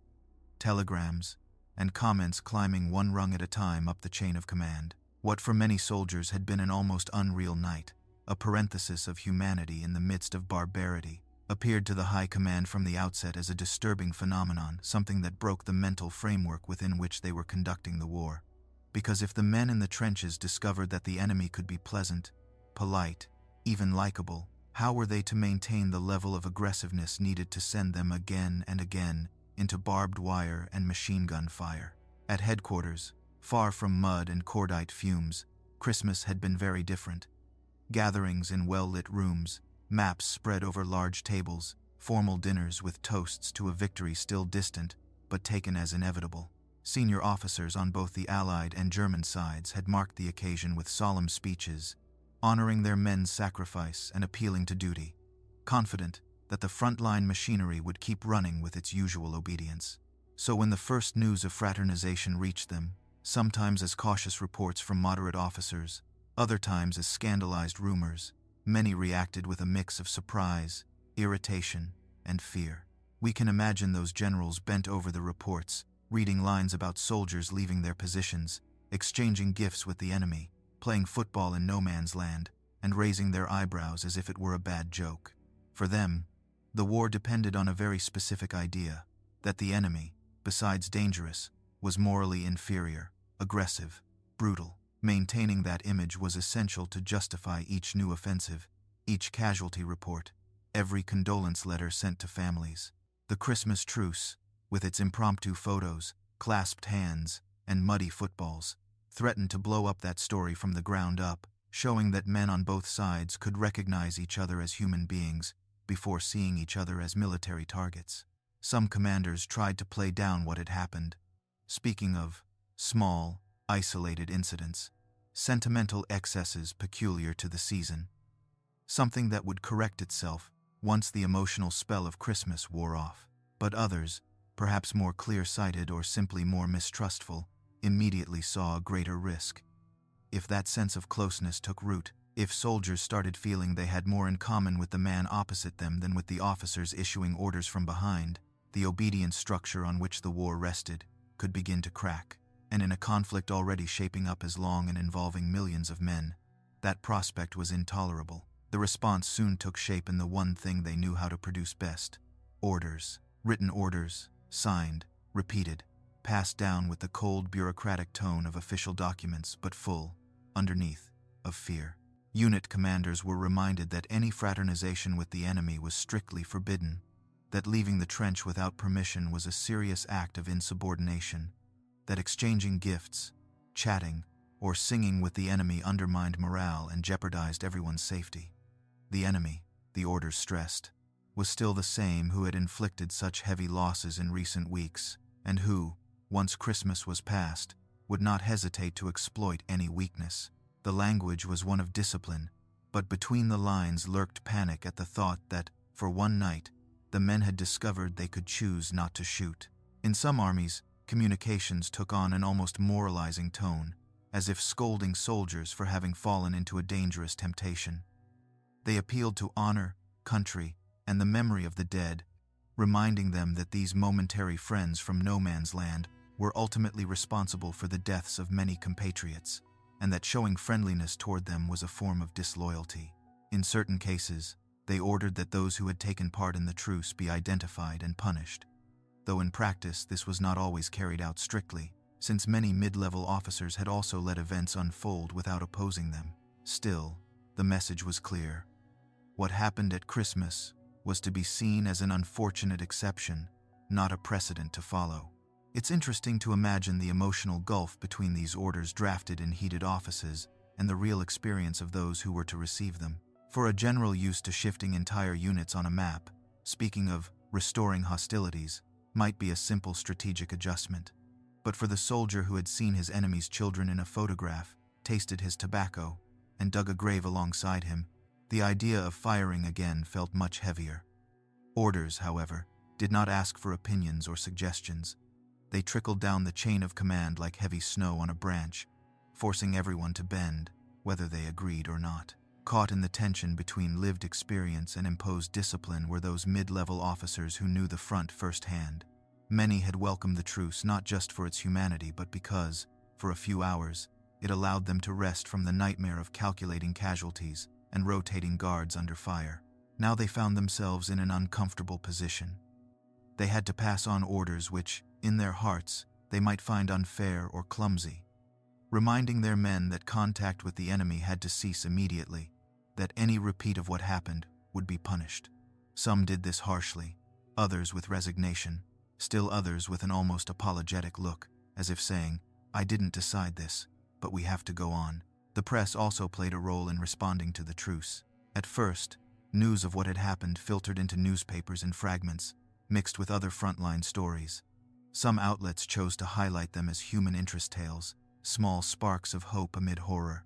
telegrams, and comments climbing one rung at a time up the chain of command. What for many soldiers had been an almost unreal night, a parenthesis of humanity in the midst of barbarity, appeared to the high command from the outset as a disturbing phenomenon, something that broke the mental framework within which they were conducting the war. Because if the men in the trenches discovered that the enemy could be pleasant, polite, even likable, how were they to maintain the level of aggressiveness needed to send them again and again into barbed wire and machine gun fire. At headquarters, far from mud and cordite fumes, Christmas had been very different. Gatherings in well-lit rooms, maps spread over large tables, formal dinners with toasts to a victory still distant but taken as inevitable. Senior officers on both the Allied and German sides had marked the occasion with solemn speeches, honoring their men's sacrifice and appealing to duty, confident that the frontline machinery would keep running with its usual obedience. So when the first news of fraternization reached them, sometimes as cautious reports from moderate officers, other times as scandalized rumors, many reacted with a mix of surprise, irritation, and fear. We can imagine those generals bent over the reports, reading lines about soldiers leaving their positions, exchanging gifts with the enemy, playing football in no man's land, and raising their eyebrows as if it were a bad joke. For them, the war depended on a very specific idea, that the enemy, besides dangerous, was morally inferior, aggressive, brutal. Maintaining that image was essential to justify each new offensive, each casualty report, every condolence letter sent to families. The Christmas Truce, with its impromptu photos, clasped hands, and muddy footballs, threatened to blow up that story from the ground up, showing that men on both sides could recognize each other as human beings before seeing each other as military targets. Some commanders tried to play down what had happened, speaking of small, isolated incidents, sentimental excesses peculiar to the season, something that would correct itself once the emotional spell of Christmas wore off. But others, perhaps more clear-sighted or simply more mistrustful, immediately saw a greater risk. If that sense of closeness took root, if soldiers started feeling they had more in common with the man opposite them than with the officers issuing orders from behind, the obedience structure on which the war rested could begin to crack. And in a conflict already shaping up as long and involving millions of men, that prospect was intolerable. The response soon took shape in the one thing they knew how to produce best: orders. Written orders, signed, repeated, passed down with the cold bureaucratic tone of official documents, but full, underneath, of fear. Unit commanders were reminded that any fraternization with the enemy was strictly forbidden, that leaving the trench without permission was a serious act of insubordination, that exchanging gifts, chatting, or singing with the enemy undermined morale and jeopardized everyone's safety. The enemy, the orders stressed, was still the same who had inflicted such heavy losses in recent weeks, and who, once Christmas was past, would not hesitate to exploit any weakness. The language was one of discipline, but between the lines lurked panic at the thought that, for one night, the men had discovered they could choose not to shoot. In some armies, communications took on an almost moralizing tone, as if scolding soldiers for having fallen into a dangerous temptation. They appealed to honor, country, and the memory of the dead, reminding them that these momentary friends from no man's land were ultimately responsible for the deaths of many compatriots, and that showing friendliness toward them was a form of disloyalty. In certain cases, they ordered that those who had taken part in the truce be identified and punished, though in practice this was not always carried out strictly, since many mid-level officers had also let events unfold without opposing them. Still, the message was clear. What happened at Christmas was to be seen as an unfortunate exception, not a precedent to follow. It's interesting to imagine the emotional gulf between these orders drafted in heated offices and the real experience of those who were to receive them. For a general used to shifting entire units on a map, speaking of restoring hostilities might be a simple strategic adjustment. But for the soldier who had seen his enemy's children in a photograph, tasted his tobacco, and dug a grave alongside him, the idea of firing again felt much heavier. Orders, however, did not ask for opinions or suggestions. They trickled down the chain of command like heavy snow on a branch, forcing everyone to bend, whether they agreed or not. Caught in the tension between lived experience and imposed discipline were those mid-level officers who knew the front firsthand. Many had welcomed the truce not just for its humanity but because, for a few hours, it allowed them to rest from the nightmare of calculating casualties and rotating guards under fire. Now they found themselves in an uncomfortable position. They had to pass on orders which, in their hearts, they might find unfair or clumsy, reminding their men that contact with the enemy had to cease immediately, that any repeat of what happened would be punished. Some did this harshly, others with resignation, still others with an almost apologetic look, as if saying, "I didn't decide this, but we have to go on." The press also played a role in responding to the truce. At first, news of what had happened filtered into newspapers in fragments, mixed with other frontline stories. Some outlets chose to highlight them as human interest tales, small sparks of hope amid horror.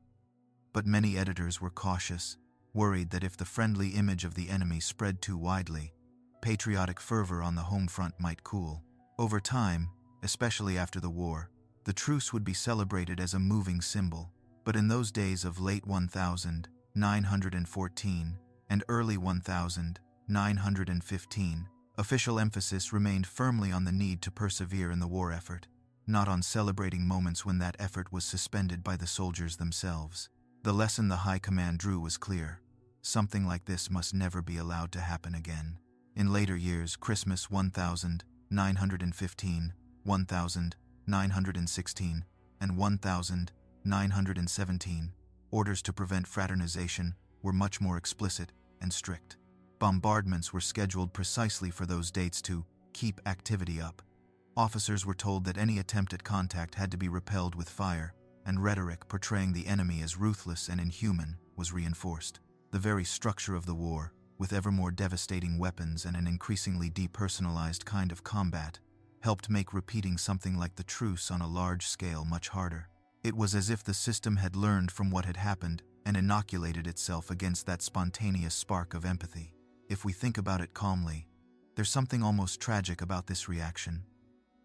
But many editors were cautious, worried that if the friendly image of the enemy spread too widely, patriotic fervor on the home front might cool. Over time, especially after the war, the truce would be celebrated as a moving symbol. But in those days of late 1914 and early 1915, official emphasis remained firmly on the need to persevere in the war effort, not on celebrating moments when that effort was suspended by the soldiers themselves. The lesson the High Command drew was clear. Something like this must never be allowed to happen again. In later years, Christmas 1915, 1916, and 1917, orders to prevent fraternization were much more explicit and strict. Bombardments were scheduled precisely for those dates to keep activity up. Officers were told that any attempt at contact had to be repelled with fire, and rhetoric portraying the enemy as ruthless and inhuman was reinforced. The very structure of the war, with ever more devastating weapons and an increasingly depersonalized kind of combat, helped make repeating something like the truce on a large scale much harder. It was as if the system had learned from what had happened and inoculated itself against that spontaneous spark of empathy. If we think about it calmly, there's something almost tragic about this reaction.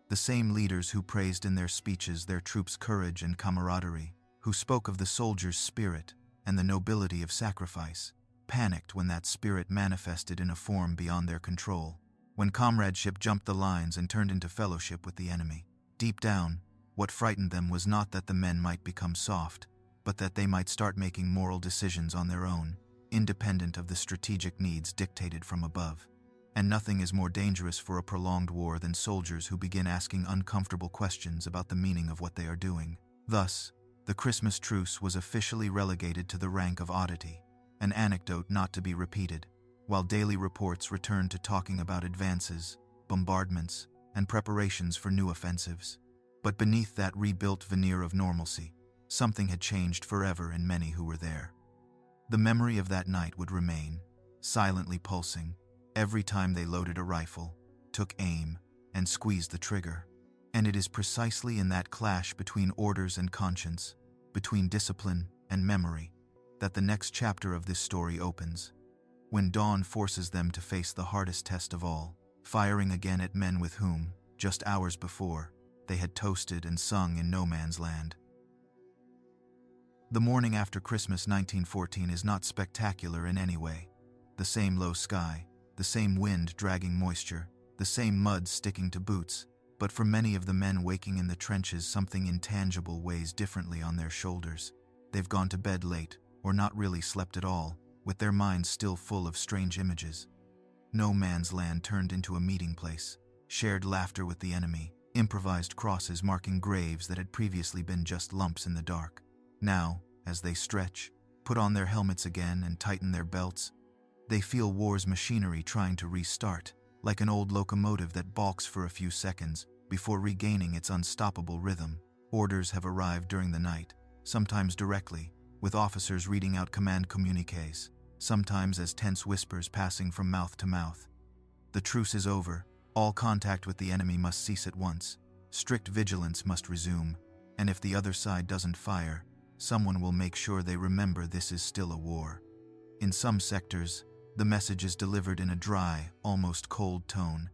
The same leaders who praised in their speeches their troops' courage and camaraderie, who spoke of the soldiers' spirit and the nobility of sacrifice, panicked when that spirit manifested in a form beyond their control, when comradeship jumped the lines and turned into fellowship with the enemy. Deep down, what frightened them was not that the men might become soft, but that they might start making moral decisions on their own, independent of the strategic needs dictated from above. And nothing is more dangerous for a prolonged war than soldiers who begin asking uncomfortable questions about the meaning of what they are doing. Thus, the Christmas truce was officially relegated to the rank of oddity, an anecdote not to be repeated, while daily reports returned to talking about advances, bombardments, and preparations for new offensives. But beneath that rebuilt veneer of normalcy, something had changed forever in many who were there. The memory of that night would remain, silently pulsing, every time they loaded a rifle, took aim, and squeezed the trigger. And it is precisely in that clash between orders and conscience, between discipline and memory, that the next chapter of this story opens, when dawn forces them to face the hardest test of all, firing again at men with whom, just hours before, they had toasted and sung in no man's land. The morning after Christmas 1914 is not spectacular in any way. The same low sky, the same wind dragging moisture, the same mud sticking to boots, but for many of the men waking in the trenches, something intangible weighs differently on their shoulders. They've gone to bed late, or not really slept at all, with their minds still full of strange images. No man's land turned into a meeting place, shared laughter with the enemy, improvised crosses marking graves that had previously been just lumps in the dark. Now, as they stretch, put on their helmets again and tighten their belts, they feel war's machinery trying to restart, like an old locomotive that balks for a few seconds before regaining its unstoppable rhythm. Orders have arrived during the night, sometimes directly, with officers reading out command communiques, sometimes as tense whispers passing from mouth to mouth. The truce is over, all contact with the enemy must cease at once, strict vigilance must resume, and if the other side doesn't fire, someone will make sure they remember this is still a war. In some sectors, the message is delivered in a dry, almost cold tone.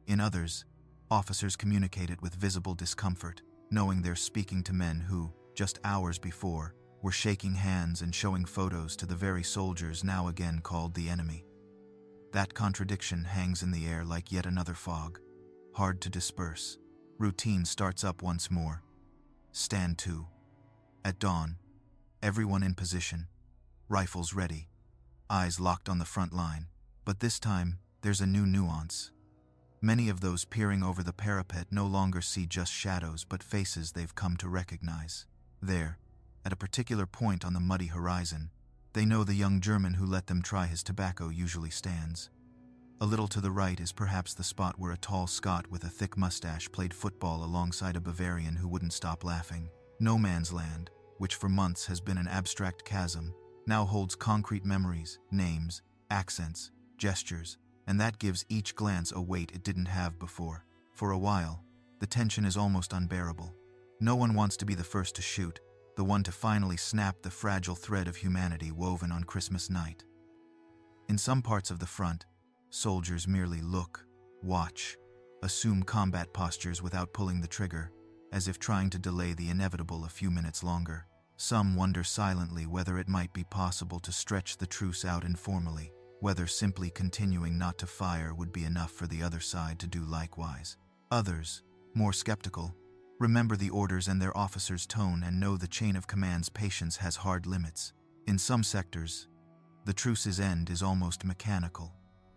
In others, officers communicate it with visible discomfort, knowing they're speaking to men who, just hours before, were shaking hands and showing photos to the very soldiers now again called the enemy. That contradiction hangs in the air like yet another fog, hard to disperse. Routine starts up once more. Stand to. At dawn, everyone in position, rifles ready, eyes locked on the front line. But this time, there's a new nuance. Many of those peering over the parapet no longer see just shadows but faces they've come to recognize. There, at a particular point on the muddy horizon, they know the young German who let them try his tobacco usually stands. A little to the right is perhaps the spot where a tall Scot with a thick mustache played football alongside a Bavarian who wouldn't stop laughing. No Man's Land, which for months has been an abstract chasm, now holds concrete memories, names, accents, gestures, and that gives each glance a weight it didn't have before. For a while, the tension is almost unbearable. No one wants to be the first to shoot, the one to finally snap the fragile thread of humanity woven on Christmas night. In some parts of the front, soldiers merely look, watch, assume combat postures without pulling the trigger, as if trying to delay the inevitable a few minutes longer. Some wonder silently whether it might be possible to stretch the truce out informally, whether simply continuing not to fire would be enough for the other side to do likewise. Others, more skeptical, remember the orders and their officers' tone and know the chain of command's patience has hard limits. In some sectors, the truce's end is almost mechanical.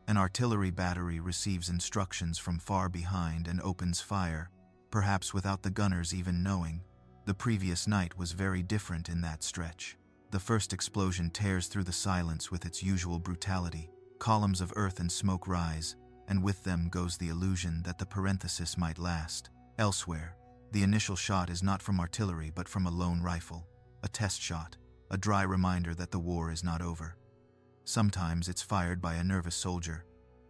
An artillery battery receives instructions from far behind and opens fire, perhaps without the gunners even knowing. The previous night was very different in that stretch. The first explosion tears through the silence with its usual brutality. Columns of earth and smoke rise, and with them goes the illusion that the parenthesis might last. Elsewhere, the initial shot is not from artillery but from a lone rifle, a test shot, a dry reminder that the war is not over. Sometimes it's fired by a nervous soldier,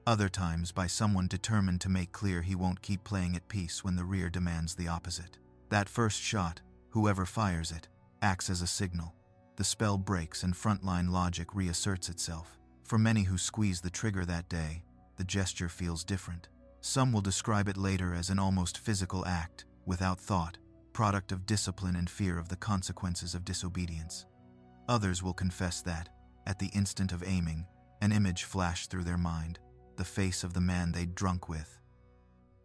other times by someone determined to make clear he won't keep playing at peace when the rear demands the opposite. That first shot, whoever fires it, acts as a signal. The spell breaks and frontline logic reasserts itself. For many who squeeze the trigger that day, the gesture feels different. Some will describe it later as an almost physical act, without thought, product of discipline and fear of the consequences of disobedience. Others will confess that, at the instant of aiming, an image flashed through their mind, the face of the man they'd drunk with,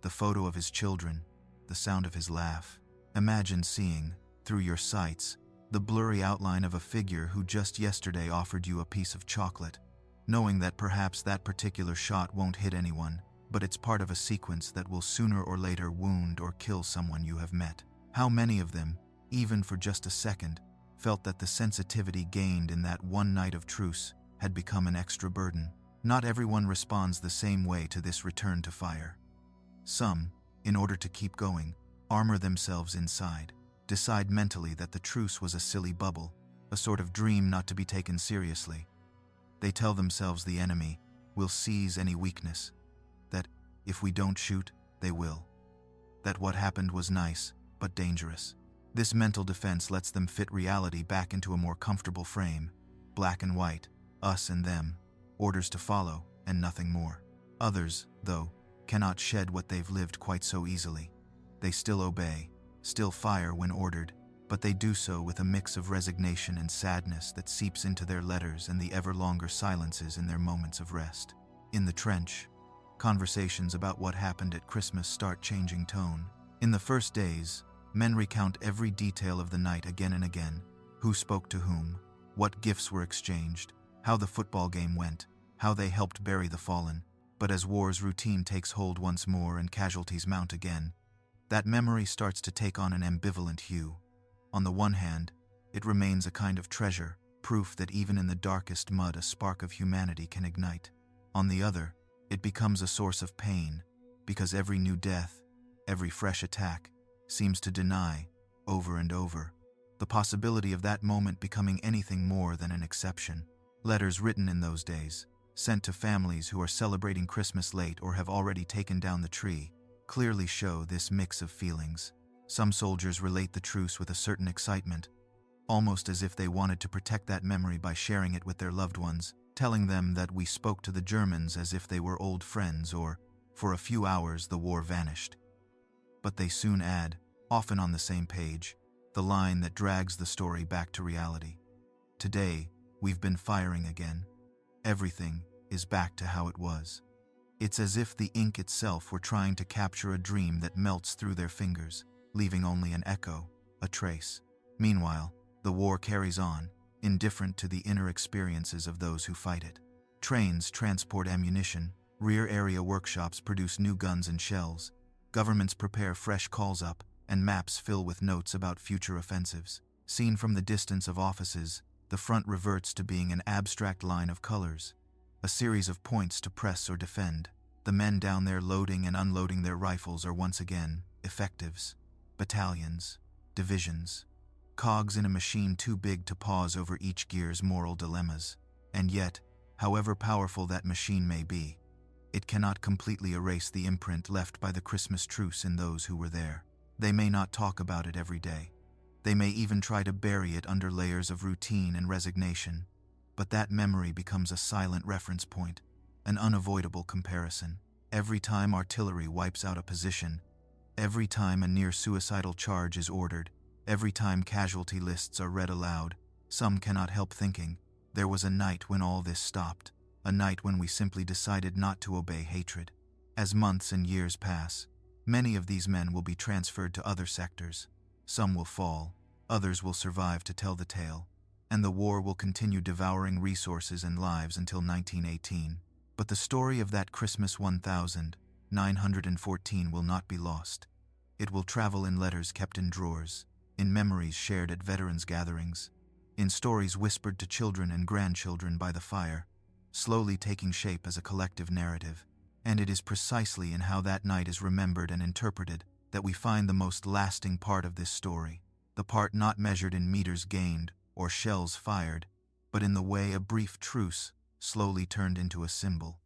the photo of his children, the sound of his laugh. Imagine seeing, through your sights, the blurry outline of a figure who just yesterday offered you a piece of chocolate, knowing that perhaps that particular shot won't hit anyone, but it's part of a sequence that will sooner or later wound or kill someone you have met. How many of them, even for just a second, felt that the sensitivity gained in that one night of truce had become an extra burden? Not everyone responds the same way to this return to fire. Some, in order to keep going, armor themselves inside, decide mentally that the truce was a silly bubble, a sort of dream not to be taken seriously. They tell themselves the enemy will seize any weakness, that if we don't shoot, they will. That what happened was nice, but dangerous. This mental defense lets them fit reality back into a more comfortable frame. Black and white, us and them, orders to follow, and nothing more. Others, though, cannot shed what they've lived quite so easily. They still obey, still fire when ordered, but they do so with a mix of resignation and sadness that seeps into their letters and the ever longer silences in their moments of rest. In the trench, conversations about what happened at Christmas start changing tone. In the first days, men recount every detail of the night again and again: who spoke to whom, what gifts were exchanged, how the football game went, how they helped bury the fallen. But as war's routine takes hold once more and casualties mount again, that memory starts to take on an ambivalent hue. On the one hand, it remains a kind of treasure, proof that even in the darkest mud a spark of humanity can ignite. On the other, it becomes a source of pain, because every new death, every fresh attack, seems to deny, over and over, the possibility of that moment becoming anything more than an exception. Letters written in those days, sent to families who are celebrating Christmas late or have already taken down the tree, clearly show this mix of feelings. Some soldiers relate the truce with a certain excitement, almost as if they wanted to protect that memory by sharing it with their loved ones, telling them that we spoke to the Germans as if they were old friends, or, for a few hours, the war vanished. But they soon add, often on the same page, the line that drags the story back to reality. Today, we've been firing again. Everything is back to how it was. It's as if the ink itself were trying to capture a dream that melts through their fingers, leaving only an echo, a trace. Meanwhile, the war carries on, indifferent to the inner experiences of those who fight it. Trains transport ammunition, rear area workshops produce new guns and shells, governments prepare fresh calls-up, and maps fill with notes about future offensives. Seen from the distance of offices, the front reverts to being an abstract line of colors. a series of points to press or defend. The men down there loading and unloading their rifles are once again effectives, battalions, divisions, cogs in a machine too big to pause over each gear's moral dilemmas. And yet, however powerful that machine may be, it cannot completely erase the imprint left by the Christmas truce in those who were there. They may not talk about it every day. They may even try to bury it under layers of routine and resignation. But that memory becomes a silent reference point, an unavoidable comparison. Every time artillery wipes out a position, every time a near-suicidal charge is ordered, every time casualty lists are read aloud, some cannot help thinking, there was a night when all this stopped, a night when we simply decided not to obey hatred. As months and years pass, many of these men will be transferred to other sectors. Some will fall, others will survive to tell the tale, and the war will continue devouring resources and lives until 1918. But the story of that Christmas 1914 will not be lost. It will travel in letters kept in drawers, in memories shared at veterans' gatherings, in stories whispered to children and grandchildren by the fire, slowly taking shape as a collective narrative. And it is precisely in how that night is remembered and interpreted that we find the most lasting part of this story, the part not measured in meters gained or shells fired, but in the way a brief truce slowly turned into a symbol.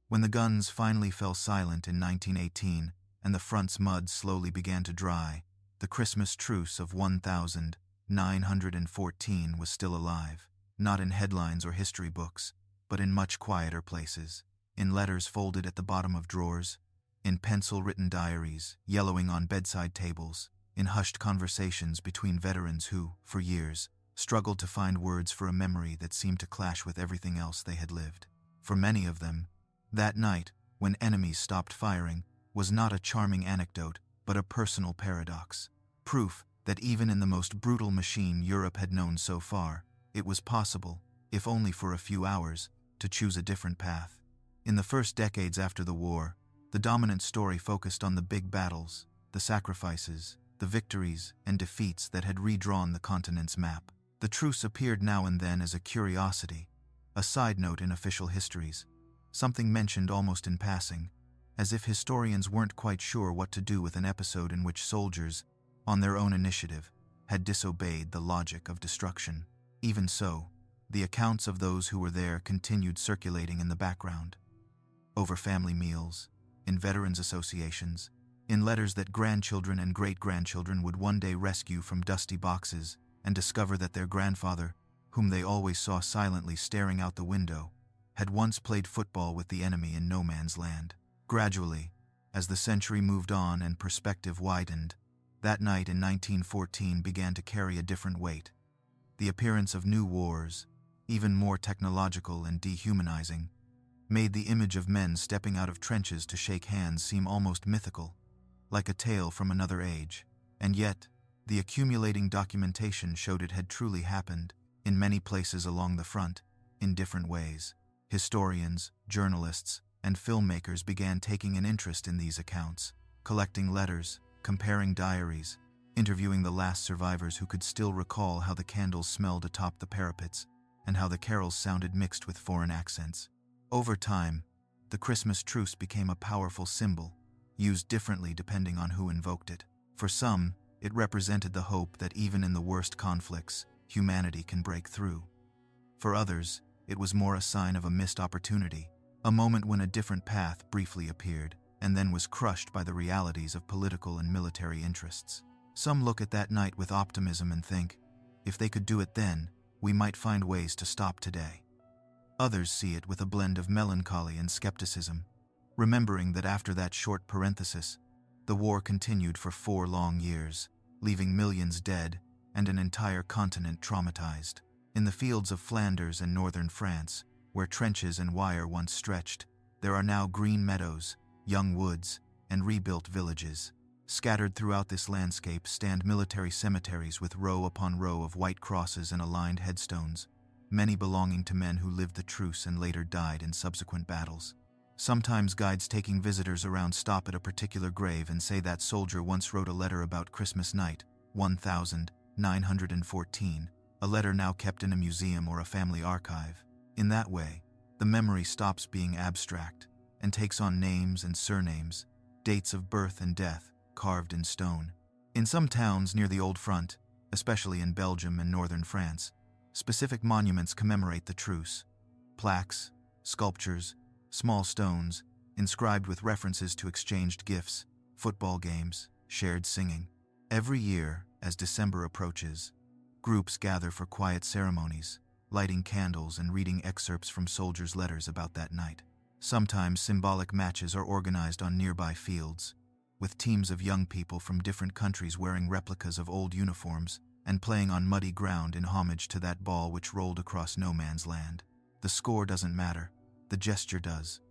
When the guns finally fell silent in 1918 and the front's mud slowly began to dry, the Christmas truce of 1914 was still alive, not in headlines or history books, but in much quieter places, in letters folded at the bottom of drawers, in pencil-written diaries, yellowing on bedside tables, in hushed conversations between veterans who, for years, struggled to find words for a memory that seemed to clash with everything else they had lived. For many of them, that night, when enemies stopped firing, was not a charming anecdote, but a personal paradox. Proof that even in the most brutal machine Europe had known so far, it was possible, if only for a few hours, to choose a different path. In the first decades after the war, the dominant story focused on the big battles, the sacrifices, the victories and defeats that had redrawn the continent's map. The truce appeared now and then as a curiosity, a side note in official histories, something mentioned almost in passing, as if historians weren't quite sure what to do with an episode in which soldiers, on their own initiative, had disobeyed the logic of destruction. Even so, the accounts of those who were there continued circulating in the background, over family meals, in veterans' associations, in letters that grandchildren and great-grandchildren would one day rescue from dusty boxes and discover that their grandfather, whom they always saw silently staring out the window, had once played football with the enemy in no man's land. Gradually, as the century moved on and perspective widened, that night in 1914 began to carry a different weight. The appearance of new wars, even more technological and dehumanizing, made the image of men stepping out of trenches to shake hands seem almost mythical, like a tale from another age. And yet, the accumulating documentation showed it had truly happened, in many places along the front, in different ways. Historians, journalists, and filmmakers began taking an interest in these accounts, collecting letters, comparing diaries, interviewing the last survivors who could still recall how the candles smelled atop the parapets and how the carols sounded mixed with foreign accents. Over time, the Christmas truce became a powerful symbol, used differently depending on who invoked it. For some, it represented the hope that even in the worst conflicts, humanity can break through. For others, it was more a sign of a missed opportunity, a moment when a different path briefly appeared and then was crushed by the realities of political and military interests. Some look at that night with optimism and think, if they could do it then, we might find ways to stop today. Others see it with a blend of melancholy and skepticism, remembering that after that short parenthesis, the war continued for 4 long years, leaving millions dead and an entire continent traumatized. In the fields of Flanders and northern France, where trenches and wire once stretched, there are now green meadows, young woods, and rebuilt villages. Scattered throughout this landscape stand military cemeteries with row upon row of white crosses and aligned headstones, many belonging to men who lived the truce and later died in subsequent battles. Sometimes guides taking visitors around stop at a particular grave and say that soldier once wrote a letter about Christmas night, 1914, a letter now kept in a museum or a family archive. In that way, the memory stops being abstract and takes on names and surnames, dates of birth and death carved in stone. In some towns near the Old Front, especially in Belgium and northern France, specific monuments commemorate the truce. Plaques, sculptures, small stones, inscribed with references to exchanged gifts, football games, shared singing. Every year, as December approaches, groups gather for quiet ceremonies, lighting candles and reading excerpts from soldiers' letters about that night. Sometimes symbolic matches are organized on nearby fields, with teams of young people from different countries wearing replicas of old uniforms and playing on muddy ground in homage to that ball which rolled across no man's land. The score doesn't matter, the gesture does.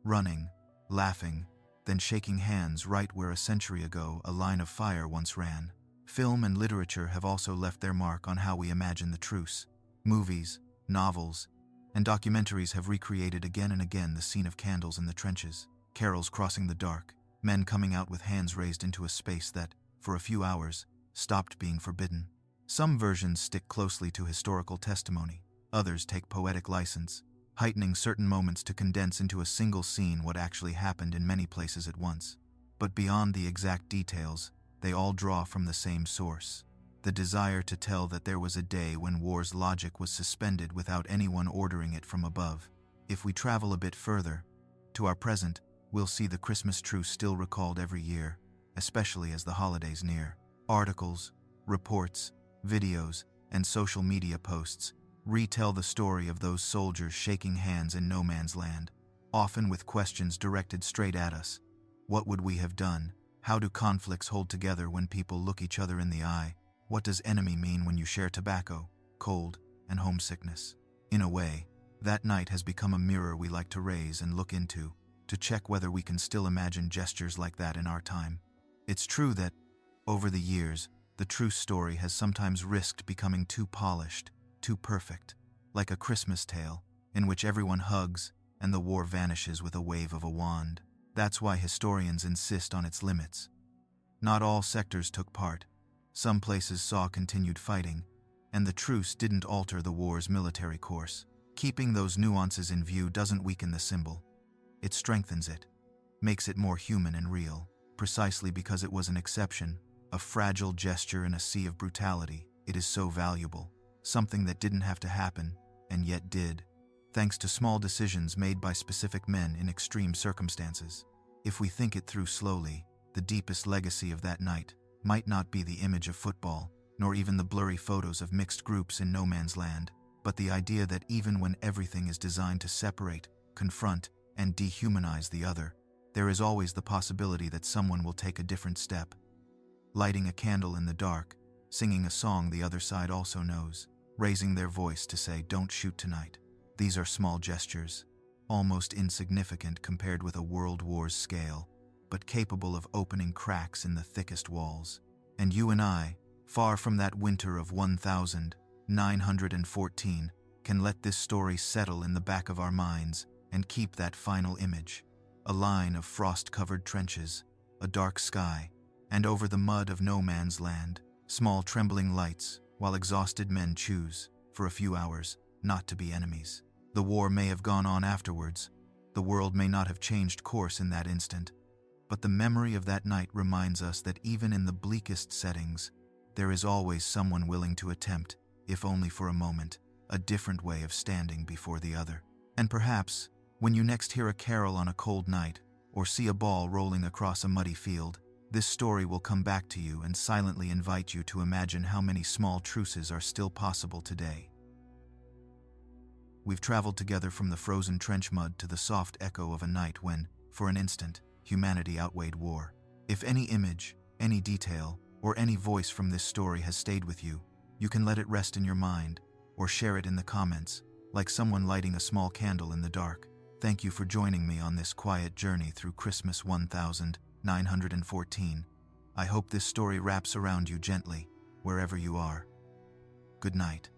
Running, laughing, then shaking hands right where a century ago a line of fire once ran. Film and literature have also left their mark on how we imagine the truce. Movies, novels, and documentaries have recreated again and again the scene of candles in the trenches, carols crossing the dark, men coming out with hands raised into a space that, for a few hours, stopped being forbidden. Some versions stick closely to historical testimony, others take poetic license, heightening certain moments to condense into a single scene what actually happened in many places at once. But beyond the exact details, they all draw from the same source: the desire to tell that there was a day when war's logic was suspended without anyone ordering it from above. If we travel a bit further, to our present, we'll see the Christmas Truce still recalled every year, especially as the holidays near. Articles, reports, videos, and social media posts retell the story of those soldiers shaking hands in no man's land, often with questions directed straight at us. What would we have done? How do conflicts hold together when people look each other in the eye? What does enemy mean when you share tobacco, cold, and homesickness? In a way, that night has become a mirror we like to raise and look into, to check whether we can still imagine gestures like that in our time. It's true that, over the years, the truce story has sometimes risked becoming too polished, too perfect, like a Christmas tale, in which everyone hugs and the war vanishes with a wave of a wand. That's why historians insist on its limits. Not all sectors took part. Some places saw continued fighting, and the truce didn't alter the war's military course. Keeping those nuances in view doesn't weaken the symbol. It strengthens it, makes it more human and real, precisely because it was an exception, a fragile gesture in a sea of brutality. It is so valuable, something that didn't have to happen, and yet did, thanks to small decisions made by specific men in extreme circumstances. If we think it through slowly, the deepest legacy of that night might not be the image of football, nor even the blurry photos of mixed groups in no man's land, but the idea that even when everything is designed to separate, confront, and dehumanize the other, there is always the possibility that someone will take a different step. Lighting a candle in the dark, singing a song the other side also knows, raising their voice to say, "Don't shoot tonight." These are small gestures, almost insignificant compared with a world war's scale, but capable of opening cracks in the thickest walls. And you and I, far from that winter of 1914, can let this story settle in the back of our minds and keep that final image: a line of frost-covered trenches, a dark sky, and over the mud of no man's land, small trembling lights, while exhausted men choose, for a few hours, not to be enemies. The war may have gone on afterwards, the world may not have changed course in that instant, but the memory of that night reminds us that even in the bleakest settings, there is always someone willing to attempt, if only for a moment, a different way of standing before the other. And perhaps, when you next hear a carol on a cold night, or see a ball rolling across a muddy field, this story will come back to you and silently invite you to imagine how many small truces are still possible today. We've traveled together from the frozen trench mud to the soft echo of a night when, for an instant, humanity outweighed war. If any image, any detail, or any voice from this story has stayed with you, you can let it rest in your mind, or share it in the comments, like someone lighting a small candle in the dark. Thank you for joining me on this quiet journey through Christmas 1914. I hope this story wraps around you gently, wherever you are. Good night.